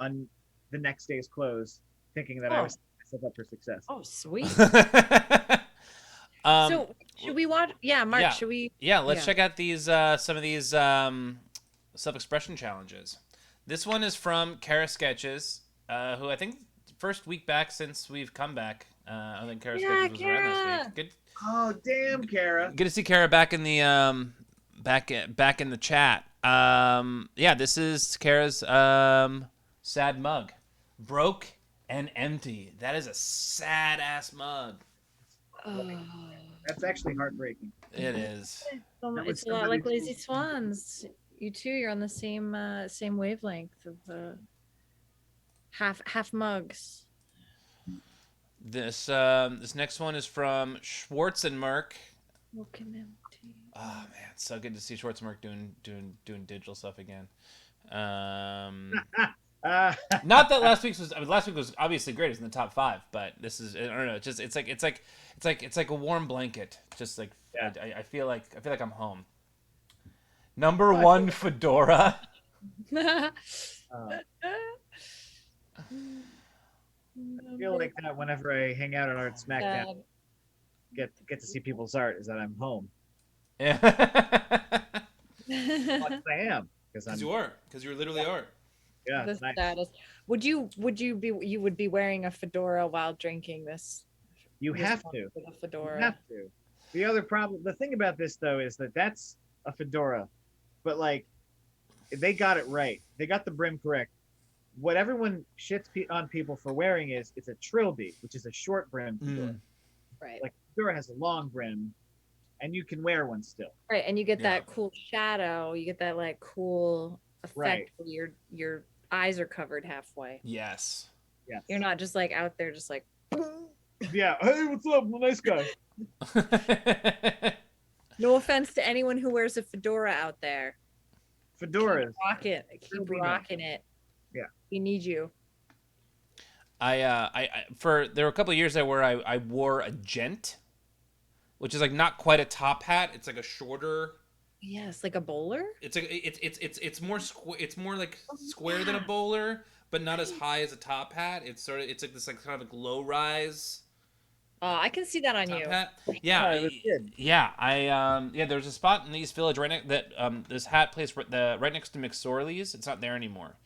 on the next day's clothes, thinking that I was setting myself up for success. Oh, sweet. Um, So should we watch? Yeah, Mark. yeah. Should we? Yeah, let's Yeah. check out these some of these self-expression challenges. This one is from Kara Sketches, who I think first week back since we've come back. I think Kara Yeah, Sketches was around this Kara. week. Good, Oh damn, Kara! good to see Kara back in the back in the chat. Yeah, this is Kara's sad mug, broke and empty. That is a sad ass mug. Oh, That's actually heartbreaking. It is. That was it's a lot like somebody's- Lazy Swans. You too. You're on the same wavelength of half mugs. This next one is from Schwarzenmerk. Broken empty. Oh man, it's so good to see Schwarzenmerk doing digital stuff again. Not that last week was obviously great. It's in the top 5, but this is, I don't know. It's like a warm blanket. Just like Yeah. I feel like I'm home. Number 1 fedora. I feel like that whenever I hang out on Art Smackdown, get to see people's art, is that I'm home. Yeah. Well, I am because I'm. Because you literally are. Yeah, The it's nice. status. Would you be wearing a fedora while drinking this? You this have one to. with a You fedora. have to. The thing about this though is that that's a fedora, but they got it right. They got the brim correct. What everyone shits on people for wearing is it's a trilby, which is a short brim fedora. Right. Fedora has a long brim, and you can wear one still. Right, and you get Yeah. that cool shadow. You get that cool effect Right. where your eyes are covered halfway. Yes. Yes. You're not just out there just Yeah. Hey, what's up? I'm a nice guy. no offense to anyone who wears a fedora out there. Fedoras. Keep be rocking it. Yeah. We need you. there were a couple of years there where I wore a gent, which is not quite a top hat. It's like a shorter. Yes, like a bowler. It's more square than a bowler, but not as high as a top hat. It's like this kind of low rise Oh, I can see that on top you. hat. Yeah, it was good. yeah. There's a spot in East Village this hat place right next to McSorley's. It's not there anymore.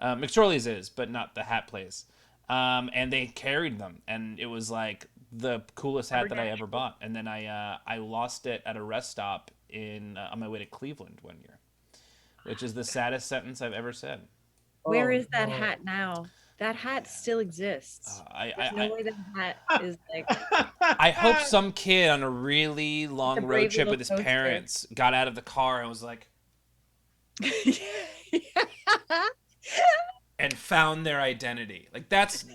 McSorley's is, but not the hat place. And they carried them, and it was the coolest hat that I ever bought. And then I lost it at a rest stop on my way to Cleveland one year, which is the saddest sentence I've ever said. Where Oh, is that no. hat now? That hat still exists. There's no way that hat is I hope some kid on a really long a road brave trip little with his toaster. parents got out of the car and was and found their identity. That's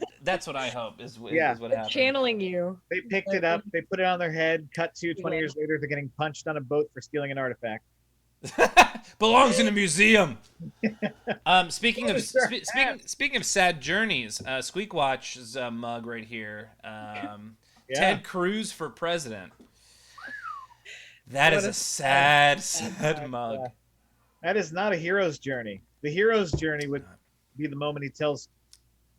what I hope is what happened. channeling you. They picked it up. They put it on their head. Cut to 20 years later, they're getting punched on a boat for stealing an artifact. Belongs in a museum. Speaking of sad journeys, Squeakwatch's mug right here. Yeah. Ted Cruz for president. That is a sad mug. Yeah. That is not a hero's journey. The hero's journey would be the moment he tells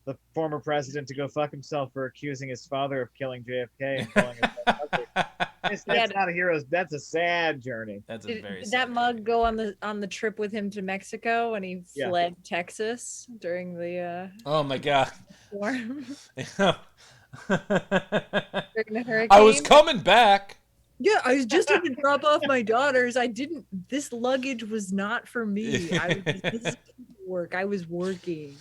the former president to go fuck himself for accusing his father of killing JFK and calling himself ugly. That's not a hero's. That's a sad journey. That's a Did, very did sad that mug journey. go on the trip with him to Mexico when he Yeah. fled Texas during the Oh my god. storm? During During the hurricane? I was coming back. Yeah, I was just going to drop off my daughters. This luggage was not for me. This is work. I was working.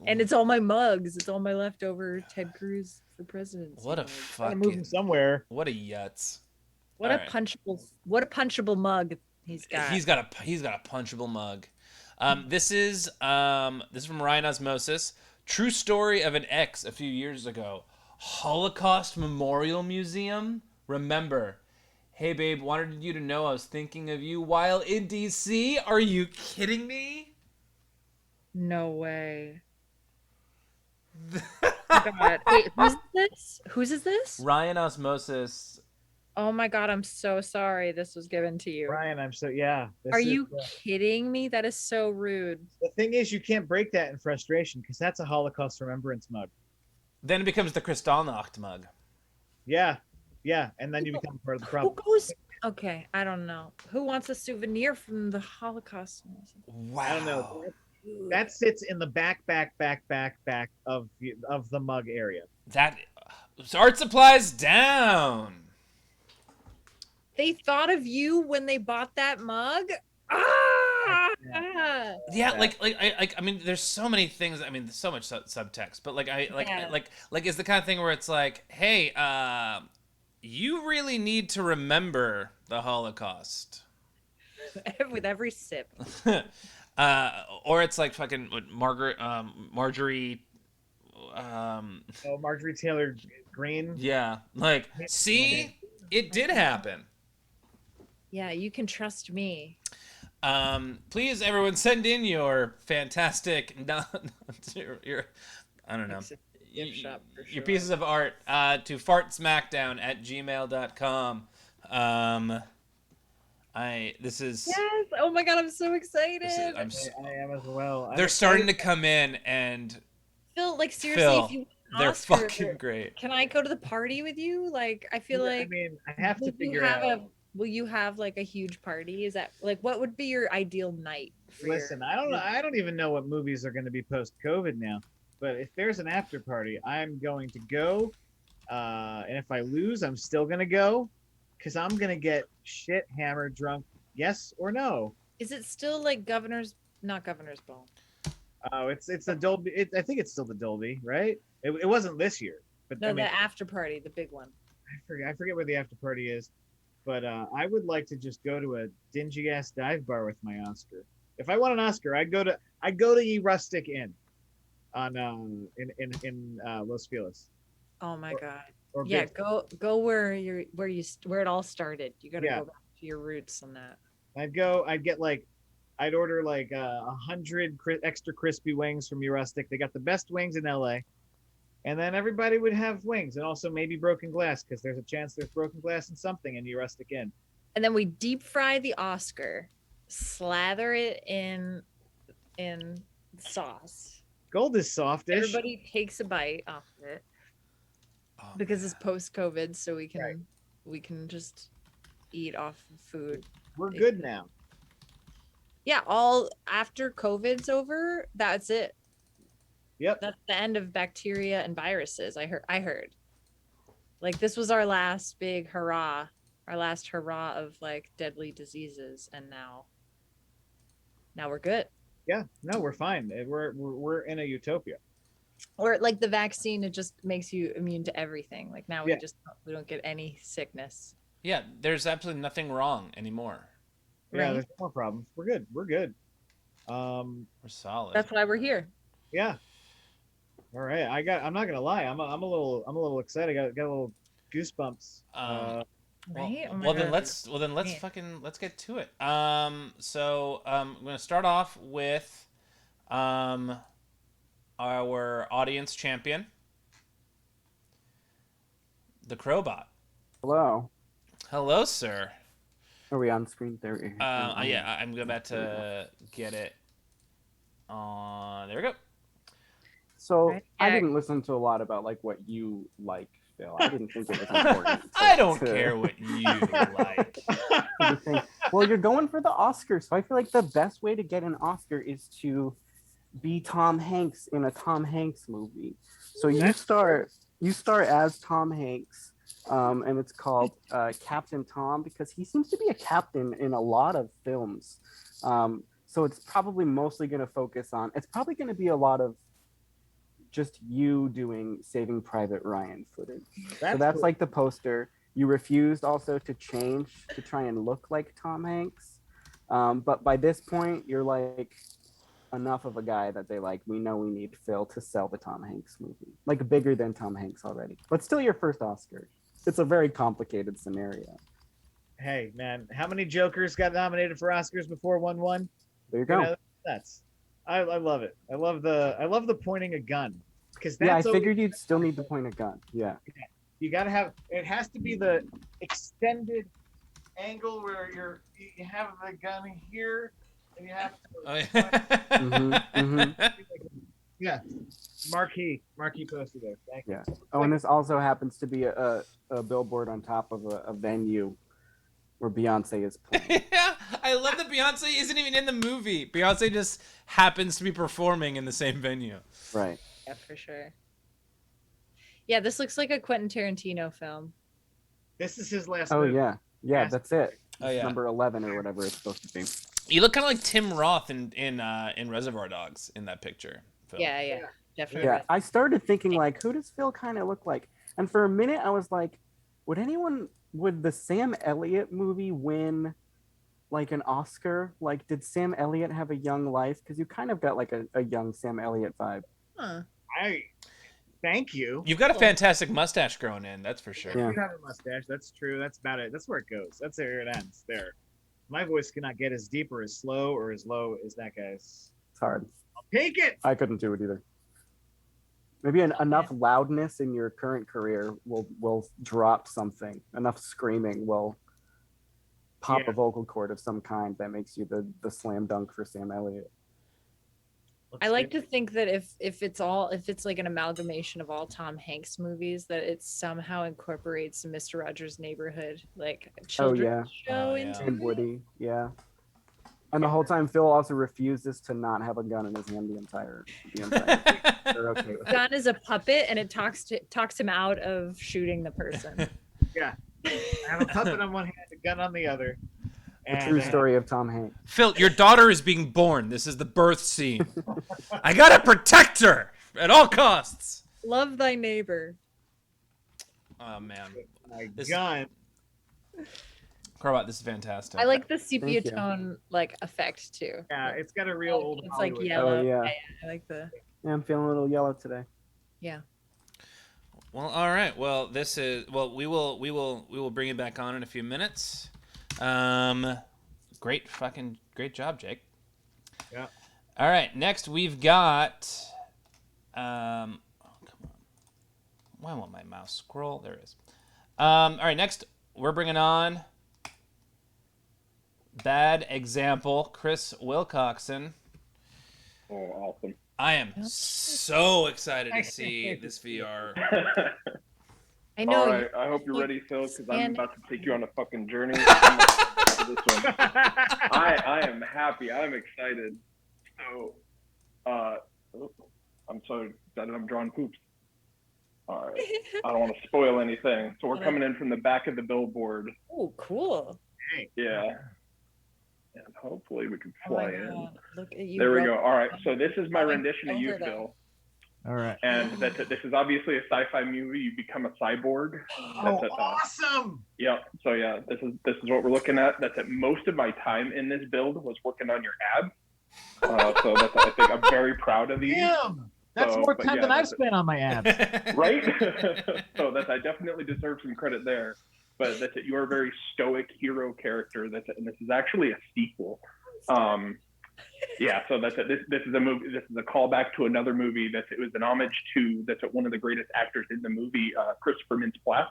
And it's all my mugs. It's all my leftover Ted Cruz for president. What a Gotta move him fucking somewhere. what a yutz. What All a right. punchable mug he's got. He's got a punchable mug. This is from Ryan Osmosis. True story of an ex a few years ago. Holocaust Memorial Museum. Remember. Hey babe, wanted you to know I was thinking of you while in DC. Are you kidding me? No way. Oh my God. Wait, who's this? Whose is this? Ryan Osmosis. Oh my God, I'm so sorry this was given to you. Ryan, I'm so yeah. Are you kidding me? That is so rude. The thing is, you can't break that in frustration because that's a Holocaust remembrance mug. Then it becomes the Kristallnacht mug. Yeah, yeah, and then you become part of the problem. Who goes? Okay, I don't know. Who wants a souvenir from the Holocaust? Wow. I don't know. That sits in the back of the mug area. That art supplies down. They thought of you when they bought that mug? Ah! Yeah, I mean, there's so many things. I mean, there's so much subtext, but is the kind of thing where it's like, hey, you really need to remember the Holocaust. With every sip. Or it's like fucking Marjorie. Marjorie Taylor Greene. Yeah, like, see, it did happen. Yeah, you can trust me. Please, everyone, send in your fantastic, your I don't know, Gift shop for your sure. pieces of art to fartsmackdown@gmail.com. This is. Yes. Oh my God, I'm so excited. I am as well. They're starting to come in, and Phil, like seriously, Phil, if you win an they're Oscar, fucking great. Can I go to the party with you? Like, I feel like. I mean, I have to will you figure have out. Will you have like a huge party? Is that like what would be your ideal night? Listen, I don't know. I don't even know what movies are going to be post-COVID now. But if there's an after party, I'm going to go. And if I lose, I'm still going to go, because I'm going to get shit hammered drunk. Yes or no? Is it still like not Governor's Ball? Oh, it's the Dolby. I think it's still the Dolby, right? It wasn't this year, but No, I mean, the after party, the big one. I forget where the after party is. But I would like to just go to a dingy ass dive bar with my Oscar. If I want an Oscar, I'd go to Ye Rustic Inn on in Los Feliz. Oh my God. Or Yeah, Big- go where it all started. You got to Yeah. go back to your roots on that. I'd order like 100 extra crispy wings from Ye Rustic. They got the best wings in LA. And then everybody would have wings, and also maybe broken glass, because there's a chance there's broken glass in something in Ye Rustic Inn. And then we deep fry the Oscar, slather it in sauce. Gold is softish. Everybody takes a bite off of it because it's post-COVID, so we can just eat off of food. We're good now. Yeah, all after COVID's over, that's it. Yep. That's the end of bacteria and viruses. I heard. Like this was our last big hurrah, of like deadly diseases, and now we're good. Yeah. No, we're fine. We're in a utopia. Or like the vaccine, it just makes you immune to everything. Like now Yeah. we don't get any sickness. Yeah, there's absolutely nothing wrong anymore. Yeah, Right. there's no more problems. We're good. We're good. We're solid. That's why we're here. Yeah. All right. I'm not gonna lie. I'm a little excited. Got a little goosebumps. Right? Oh my Well then God. let's Man. let's get to it. So I'm gonna start off with our audience champion, the Crowbot. Hello. Hello, sir. Are we on screen? There we go. Yeah, I'm about to get it on. There we go. So Right. I Yeah. didn't listen to a lot about like what you like, Phil. I didn't think it was important. I don't care what you like. to think, well, you're going for the Oscar, so I feel like the best way to get an Oscar is to be Tom Hanks in a Tom Hanks movie. So you start as Tom Hanks, and it's called Captain Tom because he seems to be a captain in a lot of films. So it's probably mostly going to focus on. It's probably going to be a lot of just you doing Saving Private Ryan footage. So that's cool. like the poster. You refused also to change to try and look like Tom Hanks. But by this point, you're like enough of a guy that they like, we know we need Phil to sell the Tom Hanks movie. Like bigger than Tom Hanks already. But still your first Oscar. It's a very complicated scenario. Hey, man, how many Jokers got nominated for Oscars before one? There you go. You know, I love it. I love the pointing a gun. Because Yeah, I figured you'd still need to point a gun. Yeah. You gotta have it has to be the extended angle where you have the gun here and you have to yeah. Marquee poster there. Thank you. Yeah. Oh, and this also happens to be a billboard on top of a venue where Beyonce is playing. Yeah, I love that Beyonce isn't even in the movie. Beyonce just happens to be performing in the same venue. Right. Yeah, for sure. Yeah, this looks like a Quentin Tarantino film. This is his last Oh movie. yeah. Yeah, that's it. Oh, yeah. Number 11 or whatever it's supposed to be. You look kind of like Tim Roth in Reservoir Dogs in that picture. Phil. Yeah, definitely. Yeah, I started thinking like, who does Phil kind of look like? And for a minute, I was like, would the Sam Elliott movie win like an Oscar? Like, did Sam Elliott have a young life? Because you kind of got like a young Sam Elliott vibe. Huh. Thank you. You've got a fantastic mustache growing in, that's for sure. Yeah. You have a mustache. That's true. That's about it. That's where it goes. That's where it ends. There. My voice cannot get as deep or as slow or as low as that guy's. It's hard. I'll take it. I couldn't do it either. Maybe enough loudness in your current career will drop something. Enough screaming will pop a vocal cord of some kind that makes you the slam dunk for Sam Elliott. I like to think that if it's like an amalgamation of all Tom Hanks movies, that it somehow incorporates Mr. Rogers' Neighborhood, like a children's show into And it. Woody, yeah. And the whole time, Phil also refuses to not have a gun in his hand the entire They're okay with it. Gun is a puppet, and it talks him out of shooting the person. Yeah. I have a puppet on one hand, a gun on the other. The true story of Tom Hanks. Phil, your daughter is being born. This is the birth scene. I gotta protect her at all costs. Love thy neighbor. Oh man, My This- gun. Corbett, this is fantastic. I like the sepia Thank you. tone like effect too. Yeah, it's got a real old It's like Hollywood. yellow. Oh, yeah. I like the Yeah, I'm feeling a little yellow today. yeah. Well, all right. Well, this is we will bring it back on in a few minutes. Great job, Jake. Yeah. All right. Next, we've got. Oh, come on. Why won't my mouse scroll? There it is. All right. Next, we're bringing on. Bad Example, Chris Wilcoxon. Oh, awesome. I am so excited to see this VR. I know. All right, I hope you're ready, Phil, because I'm And- about to take you on a fucking journey. This one. I am happy. I'm excited. So, I'm so excited. I'm drawing poops. All right. I don't want to spoil anything. So we're coming in from the back of the billboard. Oh, cool. Yeah. And hopefully we can Oh my fly in. God. Look at you. There we rub- go. All right. So this is my Oh, rendition of you, over that. Phil. All right. And this is obviously a sci-fi movie. You become a cyborg. Oh, awesome! Yep. So yeah, this is what we're looking at. That's it. Most of my time in this build was working on your abs. So that's, I think I'm very proud of these. Damn! That's So, more but time yeah, than I've that's it. spent on my abs. Right? So I definitely deserve some credit there. But that's it. You are a very stoic hero character. That's it. And this is actually a sequel. Yeah, so that's it. This is a movie. This is a callback to another movie it was an homage to one of the greatest actors in the movie, Christopher Mintz-Plasse.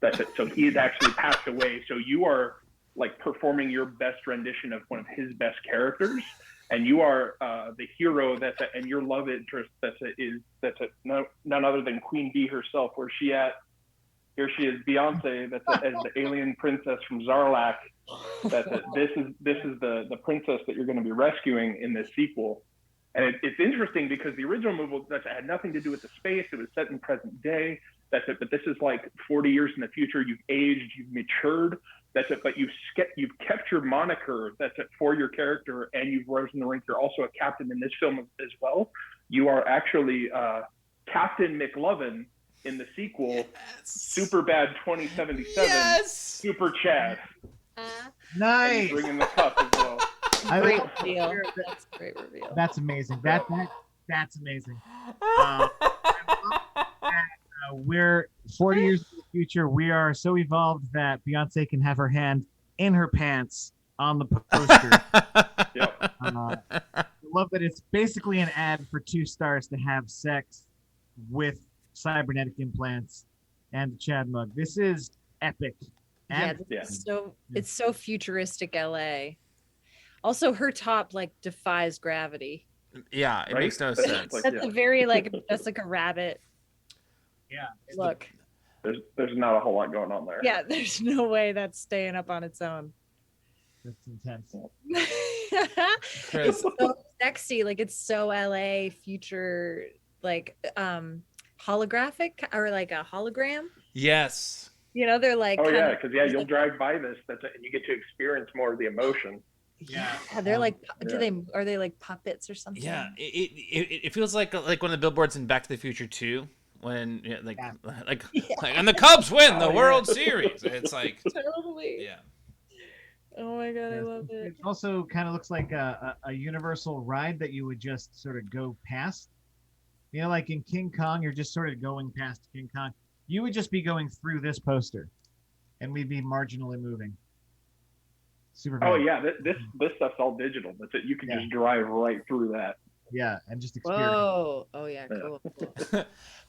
That's it. So he has actually passed away. So you are like performing your best rendition of one of his best characters, and you are the hero and your love interest none other than Queen Bee herself. Where she at? Here she is, Beyonce. As the alien princess from Zarlak. This is the princess that you're going to be rescuing in this sequel. And it's interesting because the original movie had nothing to do with the space. It was set in present day. But this is like 40 years in the future. You've aged, you've matured. But you've kept your moniker. For your character, and you've risen the rank. You're also a captain in this film as well. You are actually Captain McLovin in the sequel, Yes. Super Bad 2077. Yes. Super Chad. Nice. Bringing the cup as well. Great reveal. That's a great reveal. That's amazing. That's amazing. We're 40 years in the future. We are so evolved that Beyonce can have her hand in her pants on the poster. Yep. I love that it's basically an ad for 2 stars to have sex with cybernetic implants and the Chad mug. This is epic. Yeah, And it's so futuristic LA. Also, her top like defies gravity. Yeah, it Right? makes no sense. Like, That's a very that's like a rabbit yeah, look. There's not a whole lot going on there. Yeah, there's no way that's staying up on its own. that's intense. Chris, It's so sexy, like it's so LA future, like holographic or like a hologram. yes. You know, they're like Oh kind yeah, of- because you'll drive by this. And you get to experience more of the emotion. Yeah. they're like Yeah. are they like puppets or something? Yeah, it feels like one of the billboards in Back to the Future 2 when like and the Cubs win the Oh, yeah. World Series. It's like Totally. yeah. Oh my god, I Yes, love it. It also kind of looks like a universal ride that you would just sort of go past. You know, like in King Kong, you're just sort of going past King Kong. You would just be going through this poster, and we'd be marginally moving. Super. Oh yeah, this stuff's all digital. That's it. You can Yeah. just drive right through that. Yeah, and just experience. Whoa. Oh yeah, Yeah. cool.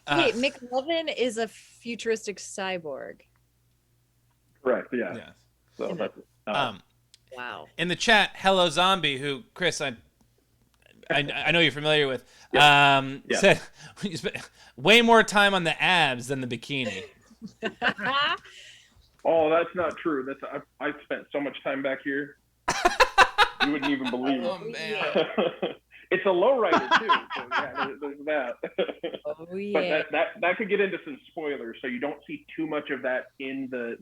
Uh, Wait, McLovin is a futuristic cyborg. Correct. Yeah. yeah. So that's Wow. In the chat, Hello Zombie, who Chris I know you're familiar with, Yeah. said you spent way more time on the abs than the bikini. Oh, that's not true. I've spent so much time back here. You wouldn't even believe. Oh man. It's a lowrider too. So yeah, there's that. Oh yeah. But that could get into some spoilers, so you don't see too much of that in the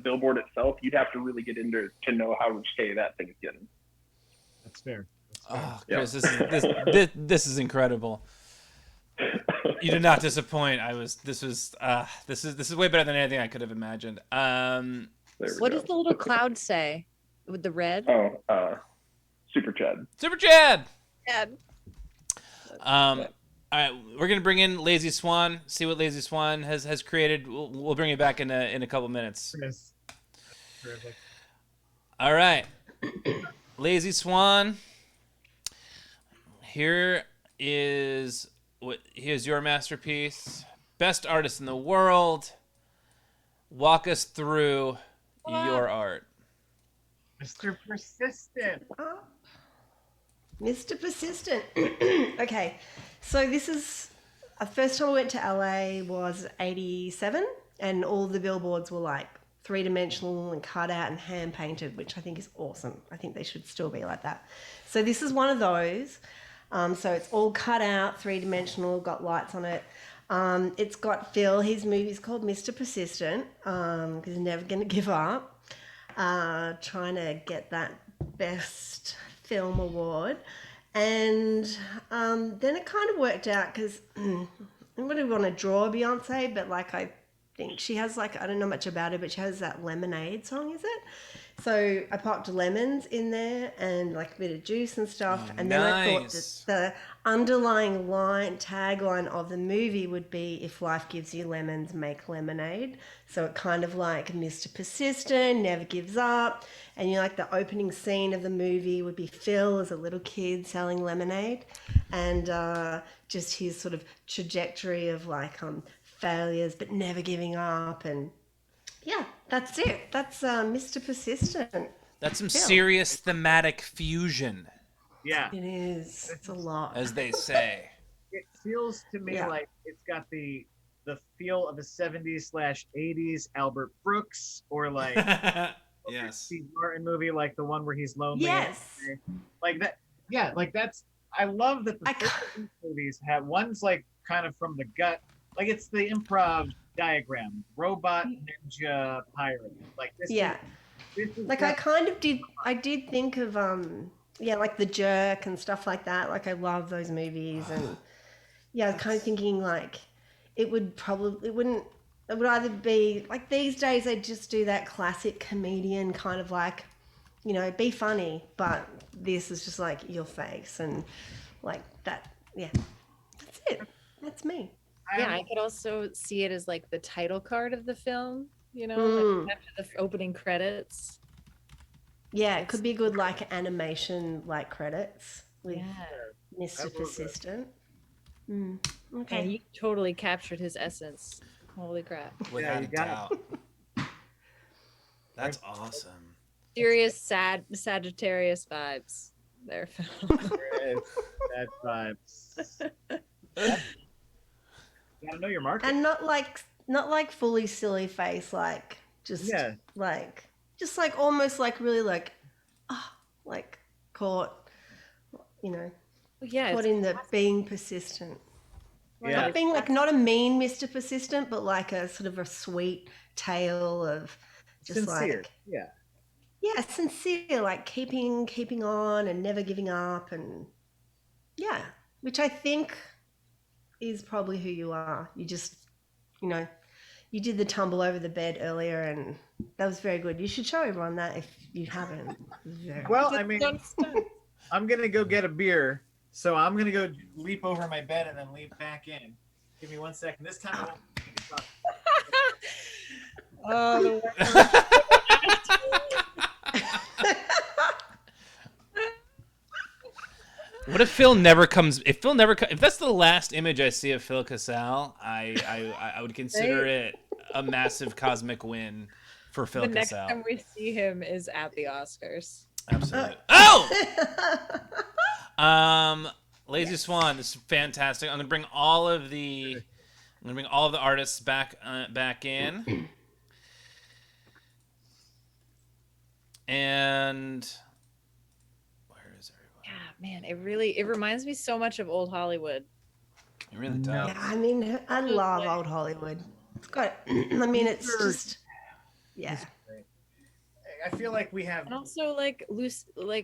billboard itself. You'd have to really get into it to know how risque that thing's getting. That's fair. Oh, Yeah. Chris, this is incredible. You did not disappoint. This is way better than anything I could have imagined. There we What go. does the little cloud say with the red? Oh, Super Chad. Super Chad. Yeah. All right, we're gonna bring in Lazy Swan. See what Lazy Swan has created. We'll bring it back in a couple minutes. Chris. Terrific. All right, Lazy Swan. Here's your masterpiece. Best artist in the world. Walk us through your art. Mr. Persistent. Mr. Persistent. Okay, so this is the first time I went to LA was 87, and all the billboards were like 3-dimensional and cut out and hand painted, which I think is awesome. I think they should still be like that. So this is one of those. So it's all cut out, 3-dimensional, got lights on it. It's got Phil. His movie's called Mr. Persistent because he's never going to give up. Trying to get that best film award. And then it kind of worked out because I wouldn't want to draw Beyonce, but like I think she has like, I don't know much about her, but she has that Lemonade song, is it? So I popped lemons in there and like a bit of juice and stuff. Oh, and then I thought nice. that the underlying tagline of the movie would be, if life gives you lemons, make lemonade. So it kind of like Mr. Persistent, never gives up. And like the opening scene of the movie would be Phil as a little kid selling lemonade. And just his sort of trajectory of like failures, but never giving up. And yeah, that's it. That's Mr. Persistent. That's some Phil. serious thematic fusion. Yeah. It is. It's a lot. as they say. It feels to me Yeah. like it's got the feel of a 70s/80s Albert Brooks, or like Yes. Steve Martin movie, like the one where he's lonely. Yes. Like that. Yeah, like that's. I love that the I first two movies have one's like kind of from the gut, like it's the improv diagram, robot, ninja, pirate. Like this. Yeah. Is Like I kind of did. I did think of yeah, like The Jerk and stuff like that. Like I love those movies, and yeah, I was kind of thinking like it would either be like these days they just do that classic comedian kind of like, you know, be funny, but this is just like your face and like that. Yeah, that's it. That's me. Yeah, I could also see it as like the title card of the film, you know, like after the opening credits. Yeah, it could be good like animation like credits with Yeah. Mr. Persistent. Okay. And he totally captured his essence. Holy crap. Without you a got doubt. That's awesome. Serious, sad Sagittarius vibes there, Phil. That vibes. You gotta know your market. And not like fully silly face, like just Yeah. like just like almost like really like like caught, you know, Yeah, caught in the being persistent. Yeah. Not being like not a mean Mr. Persistent, but like a sort of a sweet tale of just Sincere. like Yeah. sincere, like keeping on and never giving up, and yeah, which I think is probably who you are. You just, you know, you did the tumble over the bed earlier, and that was very good. You should show everyone that if you haven't. It was very Well, I mean, I'm gonna go get a beer, so I'm gonna go leap over my bed and then leap back in. Give me 1 second. This time I won't. What if Phil never comes? If that's the last image I see of Phil Casale, I would consider it a massive cosmic win for Phil the next Casale. time we see him is at the Oscars. Absolutely. Lazy Swan, this is fantastic. I'm gonna bring all of the artists back in, and where is everyone? Yeah, man, it reminds me so much of old Hollywood. It really does. Yeah, I mean, I love old Hollywood. It's got. I mean, it's just. Yeah. I feel like we have. And also like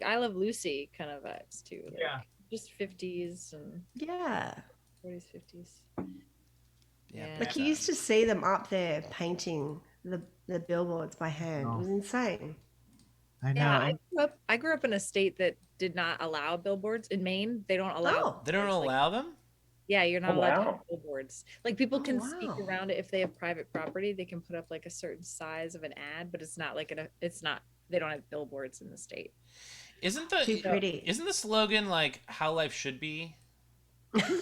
I Love Lucy kind of vibes too. Like, Yeah. Just 50s and Yeah. 40s, 50s. Yeah. Like you used to see them up there painting the billboards by hand. It was insane. I know. Yeah, I grew up in a state that did not allow billboards. In Maine, they don't allow. Oh. They don't allow them? Yeah, you're not Oh, allowed to wow. have billboards. Like people can sneak wow. around it if they have private property. They can put up like a certain size of an ad, but it's not like it's not. They don't have billboards in the state. Isn't Too pretty. Isn't the slogan like "How life should be"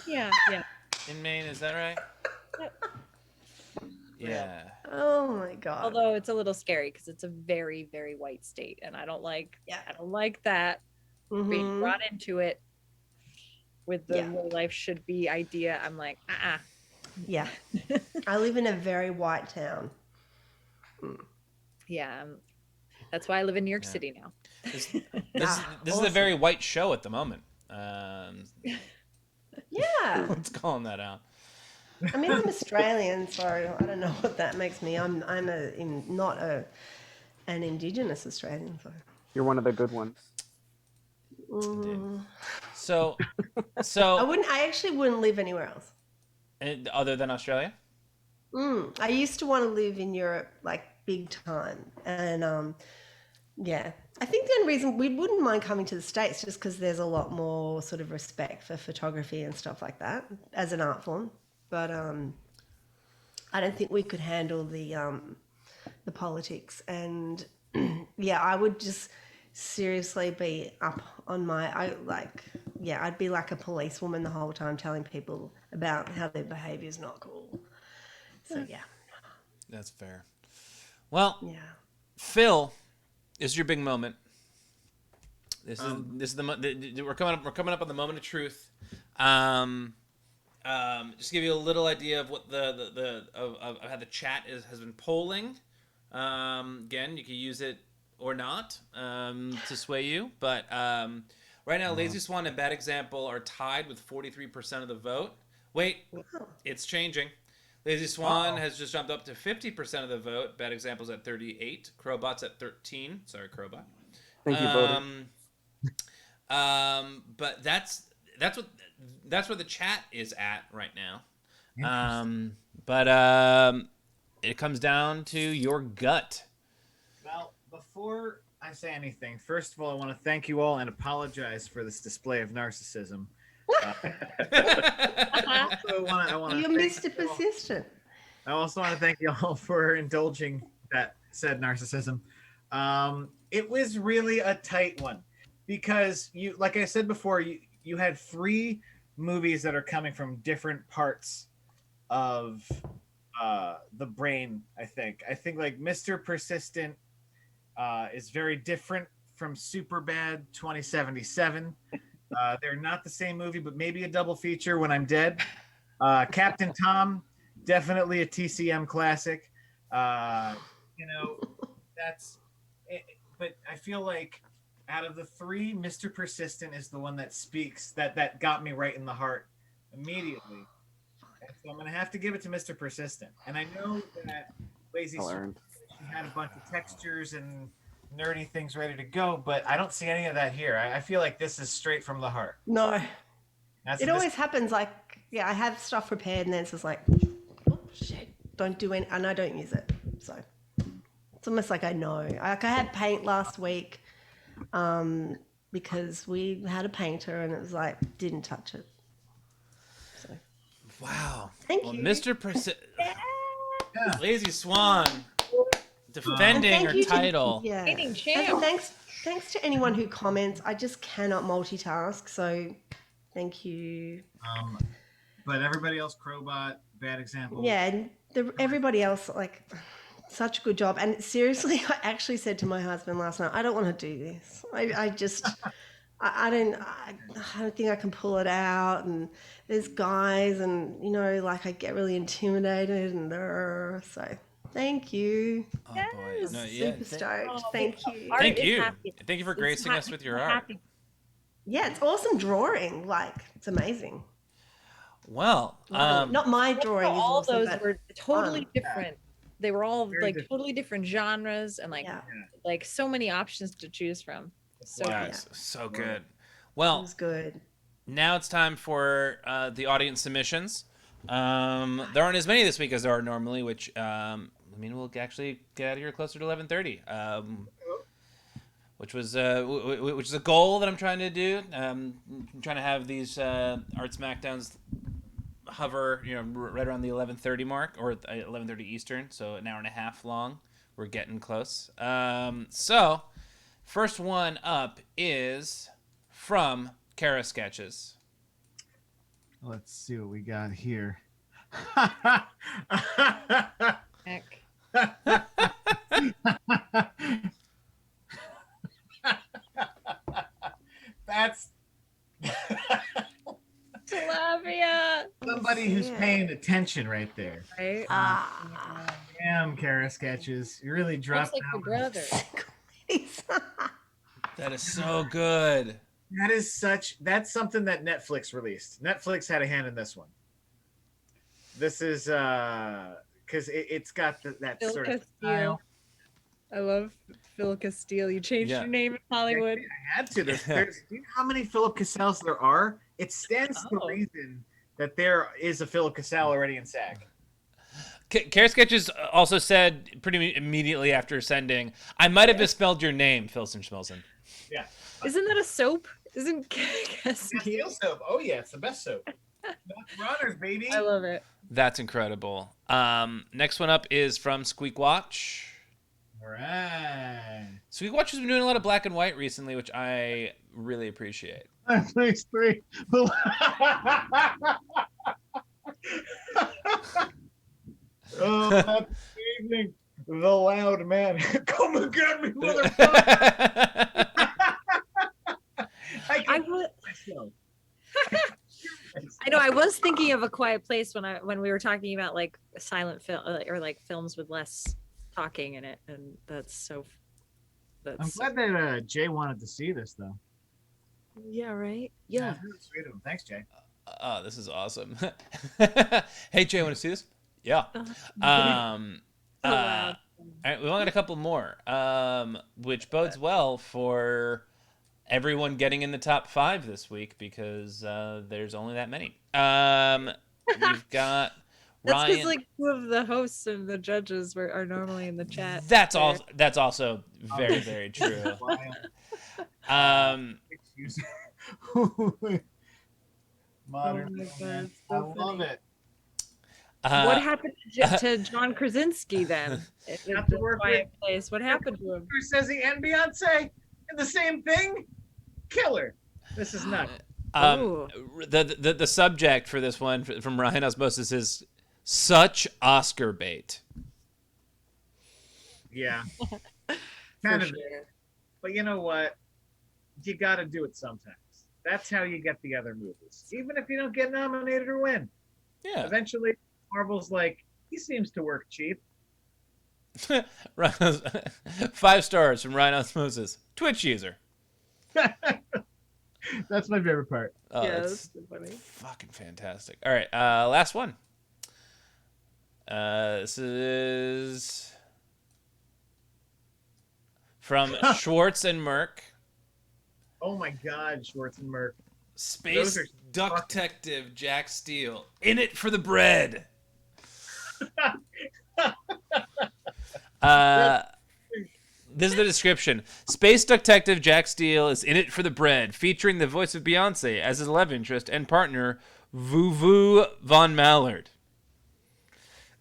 Yeah, yeah. in Maine? Is that right? Yep. Yeah. Oh my god. Although it's a little scary because it's a very, very white state, and I don't like. Yeah. I don't like that being Mhm. brought into it with the Yeah. way life should be idea. I'm like, Yeah. I live in a very white town. yeah. That's why I live in New York City now. This is a awesome. very white show at the moment. Yeah. Let's call that out. I mean, I'm Australian, so I don't know what that makes me. I'm not an Indigenous Australian. So. You're one of the good ones. So, I actually wouldn't live anywhere else. other than Australia? I used to want to live in Europe, like big time, and yeah, I think the only reason we wouldn't mind coming to the States just because there's a lot more sort of respect for photography and stuff like that as an art form, but I don't think we could handle the politics, and yeah, I would just seriously be up on I'd be like a policewoman the whole time telling people about how their behavior is not cool. So yeah. That's fair. Well, Yeah. Phil, this is your big moment. This is we're coming up on the moment of truth. Just give you a little idea of what of how the chat has been polling. Again, you can use it or not to sway you, but right now, Lazy Swan and Bad Example are tied with 43% of the vote. Wait, it's changing. Lazy Swan has just jumped up to 50% of the vote. Bad Example's at 38. Crowbot's at 13. Sorry, Crowbot. Thank you, voter. But that's where the chat is at right now. But it comes down to your gut. Well, before I say anything, first of all, I want to thank you all and apologize for this display of narcissism. You're Mr. Persistent. I also want to thank you all for indulging that said narcissism. It was really a tight one because you, like I said before, you had 3 movies that are coming from different parts of the brain. I think like Mr. Persistent is very different from Superbad 2077. They're not the same movie, but maybe a double feature when I'm dead. Captain Tom, definitely a TCM classic. That's it, but I feel like out of the 3, Mr. Persistent is the one that speaks, that got me right in the heart immediately. And so I'm going to have to give it to Mr. Persistent. And I know that Lazy Swan had a bunch of textures and nerdy things ready to go, but I don't see any of that here. I feel like this is straight from the heart. No. It always happens like, I have stuff prepared and then it's just like, oh, shit, don't do any, and I don't use it. So it's almost like I know. Like I had paint last week because we had a painter and it was like, didn't touch it. So. Wow. Thank you. Mr. Lazy Swan defending her title. And thanks to anyone who comments. I just cannot multitask, so thank you. But everybody else, Crowbot, Bad Example. Yeah, and everybody else, like, such a good job. And seriously, I actually said to my husband last night, I don't want to do this. I just, I don't think I can pull it out. And there's guys, and like I get really intimidated, and so. Thank you. Oh boy! No, Super stoked. Thank you. Thank you. Thank you for gracing us with your art. Yeah, it's awesome drawing. Like, it's amazing. Well, not my drawing. All is awesome, those were totally different. They were all totally different genres and like so many options to choose from. So so good. Well, it was good. Now it's time for the audience submissions. There aren't as many this week as there are normally, which we'll actually get out of here closer to 11:30. Which is a goal that I'm trying to do. I'm trying to have these Art Smackdowns hover, right around the 11:30 mark, or 11:30 Eastern, so an hour and a half long. We're getting close. So, first one up is from Kara Sketches. Let's see what we got here. Heck. That's Tilapia. somebody who's paying attention right there. Right? Damn, Kara Sketches. You really dropped Looks like your brother. That is so good. That's something that Netflix released. Netflix had a hand in this one. This is because it's got that Phil sort of Casale. style. I love Phil Casale. You changed your name in Hollywood. I had to. Do you know how many Philip Casales there are? It stands to reason that there is a Philip Casale already in SAG. Kara Sketches also said pretty immediately after sending, I might have misspelled your name, Filson Schmilson. Yeah. Isn't that a soap? Isn't Castile soap? Oh yeah, it's the best soap. Runners, baby. I love it. That's incredible. Next one up is from Squeak Watch. All right. Squeak Watch has been doing a lot of black and white recently, which I really appreciate. Netflix 3. Oh, that's amazing. The loud man. Come and get me, motherfucker. Quiet Place when we were talking about like silent film or like films with less talking in it, and I'm glad that Jay wanted to see this though. yeah, right, Yeah, yeah. that's really sweet of him. Thanks, Jay. Oh, this is awesome. Hey, Jay, want to see this? Yeah. So loud. All right, we only got a couple more, which bodes well for everyone getting in the top 5 this week because there's only that many. We've got That's Ryan. because like 2 of the hosts and the judges are normally in the chat. That's also very, very true. Excuse me. Modern. Oh my God, I so love funny. it. What happened to John Krasinski then? Not to work Quiet Place. What happened to him? Who says he and Beyonce in the same thing? Killer. This is nuts. Ooh. The subject for this one from Ryan Osmosis is such Oscar bait. Yeah. For Kind of. sure. But you know what? You got to do it sometimes. That's how you get the other movies. Even if you don't get nominated or win. Yeah. Eventually, Marvel's like, he seems to work cheap. 5 stars from Ryan Osmosis. Twitch user. That's my favorite part. Oh, Yeah, that's that's so funny. fucking fantastic. All right, last one. This is from Schwartz and Merck. Oh my God, Schwartz and Merck. Space Those are Duck Detective Jack Steele. In it for the bread. This is the description. Space Detective Jack Steele is in it for the bread, featuring the voice of Beyonce as his love interest and partner, Vuvu Von Mallard.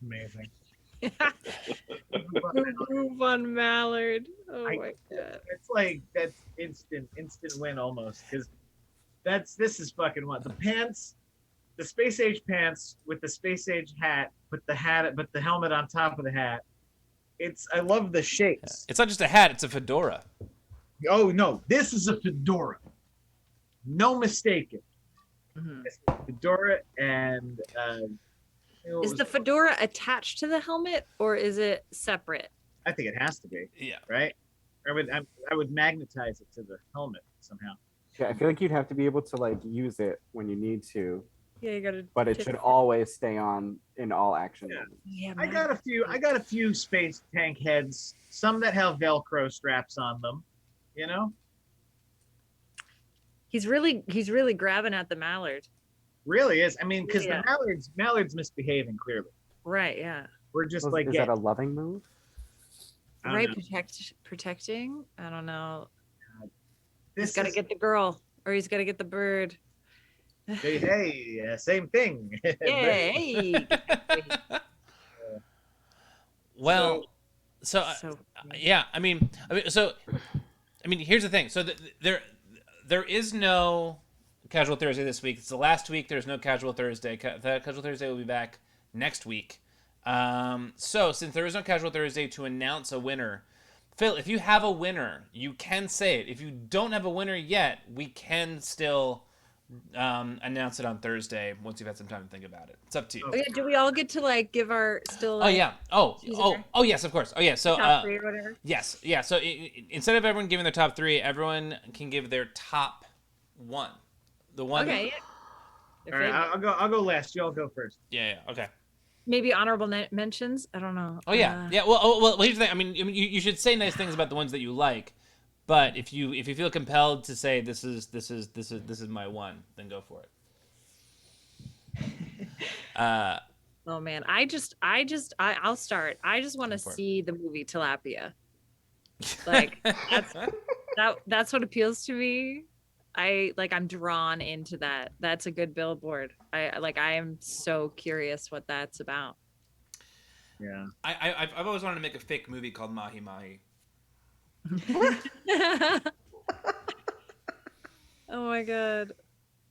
Amazing. Von Mallard. Oh I- my God. It's like that's instant win almost because this is fucking what the pants, the space age pants with the space age hat, but the helmet on top of the hat. I love the shapes. It's not just a hat, it's a fedora. Oh no, this is a fedora. No mistaking. Mhm. This is a fedora and Is the fedora attached to the helmet or is it separate? I think it has to be Yeah. right. I would magnetize it to the helmet somehow. Yeah, I feel like you'd have to be able to like use it when you need to, Yeah, you gotta. but it should always stay on in all action. Yeah. moments. Yeah, I got a few space tank heads, some that have Velcro straps on them, you know? He's really grabbing at the Mallard. Really is. I mean, because Yeah. the Mallard's misbehaving clearly. Right. Yeah. We're just Is like that a loving move? I don't Right. know. Protecting. I don't know. This He's got to is- get the girl, or he's got to get the bird. hey, same thing. Yay! Well, so So yeah, I mean, here's the thing. So there is no Casual Thursday this week. It's the last week. There's no Casual Thursday. Casual Thursday will be back next week. So since there is no Casual Thursday to announce a winner, Phil, if you have a winner, you can say it. If you don't have a winner yet, we can still announce it on Thursday once you've had some time to think about it. It's up to you. oh yeah, do we all get to like give our still? Oh Like, yeah. Choose a winner. Oh yes, of course. Oh yeah. So top 3 or whatever. yes, yeah. So instead of everyone giving their top 3, everyone can give their top 1. The one. Okay. Yeah. All right, I'll go last. You all go first. Yeah. Okay. Maybe honorable mentions. I don't know. Oh yeah. Yeah. Well. Here's the thing. I mean, you should say nice things about the ones that you like, but if you feel compelled to say this is my one, then go for it. Oh man, I'll start. I just want to Go for it. see the movie Tilapia. Like that's what appeals to me. I'm drawn into that. That's a good billboard. I am so curious what that's about. Yeah. I've always wanted to make a fake movie called Mahi Mahi. Oh my god.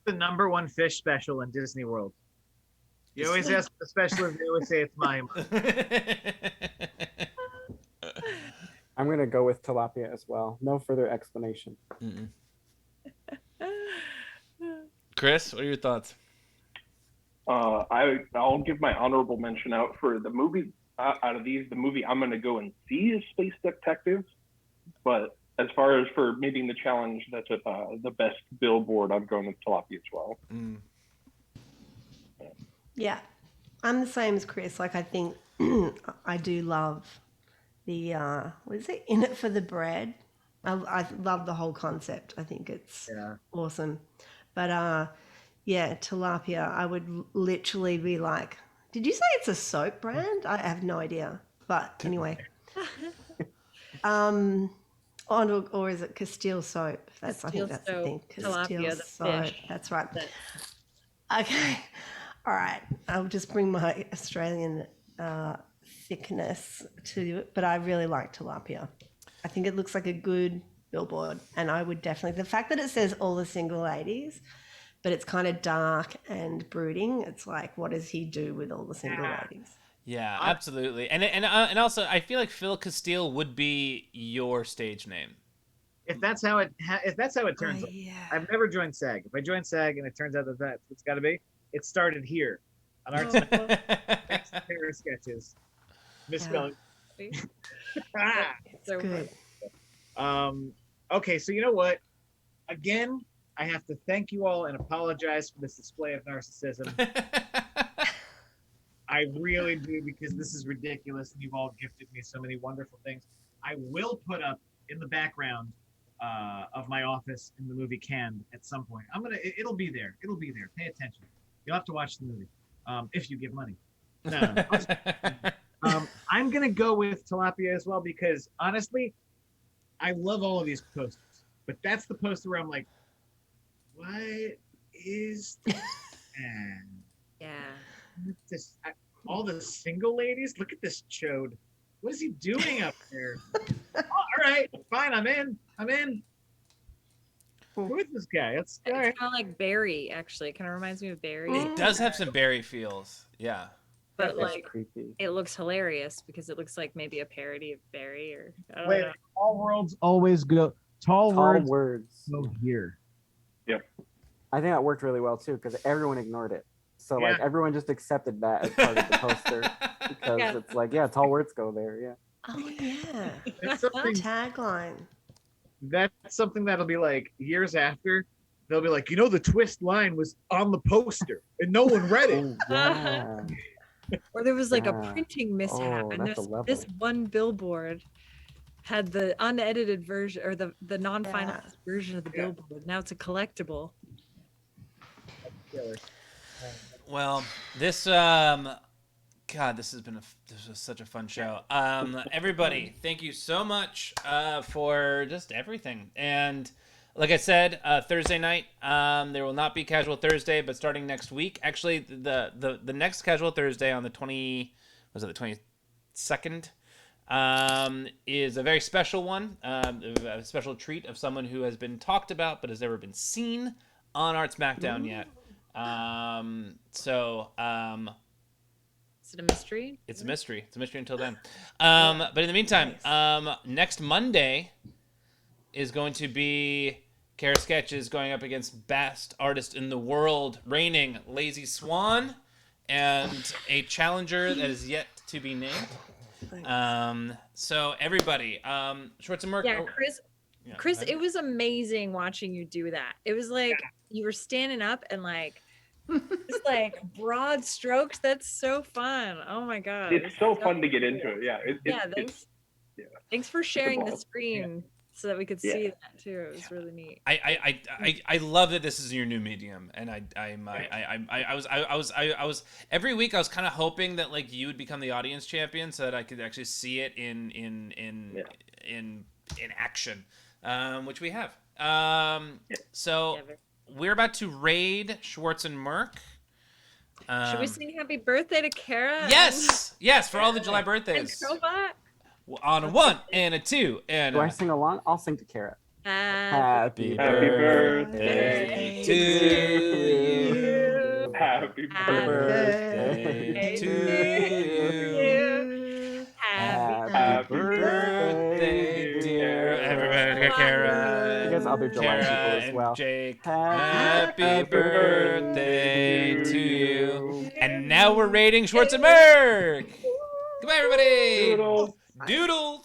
The #1 fish special in Disney World. You always ask the specialist, they always say it's mine. I'm gonna go with tilapia as well. No further explanation. Chris, what are your thoughts? I'll give my honorable mention out for the movie. Out of these, the movie I'm going to go and see is Space Detectives. But as far as for meeting the challenge, that's the best billboard. I'm going with Tilapia as well. Mm. Yeah, I'm the same as Chris. Like, I think I do love the what is it? In it for the bread. I love the whole concept. I think it's awesome. But yeah, tilapia. I would literally be like, did you say it's a soap brand? I have no idea. But anyway, or is it Castile soap? I think Castile that's the soap, thing. tilapia, the soap. fish. That's right. Okay. All right. I'll just bring my Australian thickness to it, but I really like tilapia. I think it looks like a good billboard, and I would definitely. The fact that it says all the single ladies, but it's kind of dark and brooding. It's like, what does he do with all the single ladies? Yeah, absolutely. And also, I feel like Phil Castile would be your stage name. If that's how it turns out. Yeah. I've never joined SAG. If I join SAG and it turns out that that's what's got to be, it started here on our pair of sketches. Misspelling. So Good. Okay, so you know what? Again, I have to thank you all and apologize for this display of narcissism. I really do, because this is ridiculous and you've all gifted me so many wonderful things. I will put up in the background of my office in the movie Canned at some point. It'll be there. It'll be there. Pay attention. You'll have to watch the movie if you give money. No. I'm gonna go with tilapia as well, because honestly, I love all of these posters, but that's the poster where I'm like, what is this? yeah. This, all the single ladies? Look at this chode. What is he doing up there? All right, fine, I'm in. Who is this guy? That's all right. It's kind of like Barry, actually. It kind of reminds me of Barry. It does have some Barry feels. Yeah. But That's like, creepy. it looks hilarious because it looks like maybe a parody of Barry, or I don't Wait, know. all worlds always go. Tall Tall words words. go here. I think that worked really well too, because everyone ignored it. So like Yeah. everyone just accepted that as part of the poster, because Yeah. it's like, yeah, tall words go there. Yeah. Oh yeah. That's something, Tagline. that's something that'll be like years after. They'll be like, the twist line was on the poster and no one read it. Oh, yeah. Or there was like Yeah. a printing mishap, Oh, and that's a this level. one billboard had the unedited version or the non-finalized version of the Yeah. billboard. Now it's a collectible. Well, this God, this was such a fun show. Everybody, thank you so much for just everything. And like I said, Thursday night, there will not be Casual Thursday, but starting next week, actually, the next Casual Thursday on the 22nd, is a very special one, a special treat of someone who has been talked about but has never been seen on Art Smackdown yet. Is it a mystery? It's a mystery. It's a mystery until then. But in the meantime, next Monday is going to be Kara Sketches going up against Best Artist in the World, reigning Lazy Swan, and a challenger that is yet to be named. So everybody, Schwartz and Merck. Yeah, oh, Chris, it was amazing watching you do that. It was like you were standing up and like just like broad strokes. That's so fun. Oh my god. It's so fun to get into it. Yeah. Thanks. yeah. Thanks for sharing the ball. screen so that we could see that too. It was really neat. I love that this is your new medium, and I was every week I was kind of hoping that like you would become the audience champion so that I could actually see it in action, which we have. So we're about to raid Schwartz and Merck. Should we sing happy birthday to Kara? Yes, for all the July birthdays. And Cobot? On a 1 and a 2 and Do I sing along? I'll sing to Kara. Happy Happy birthday birthday to you. Happy birthday to you. Happy birthday, dear everybody, Kara. I guess other July Kara people as and well. Jake. Happy birthday to you. now we're rating Schwartzenberg. Goodbye, everybody. Doodles. Doodles.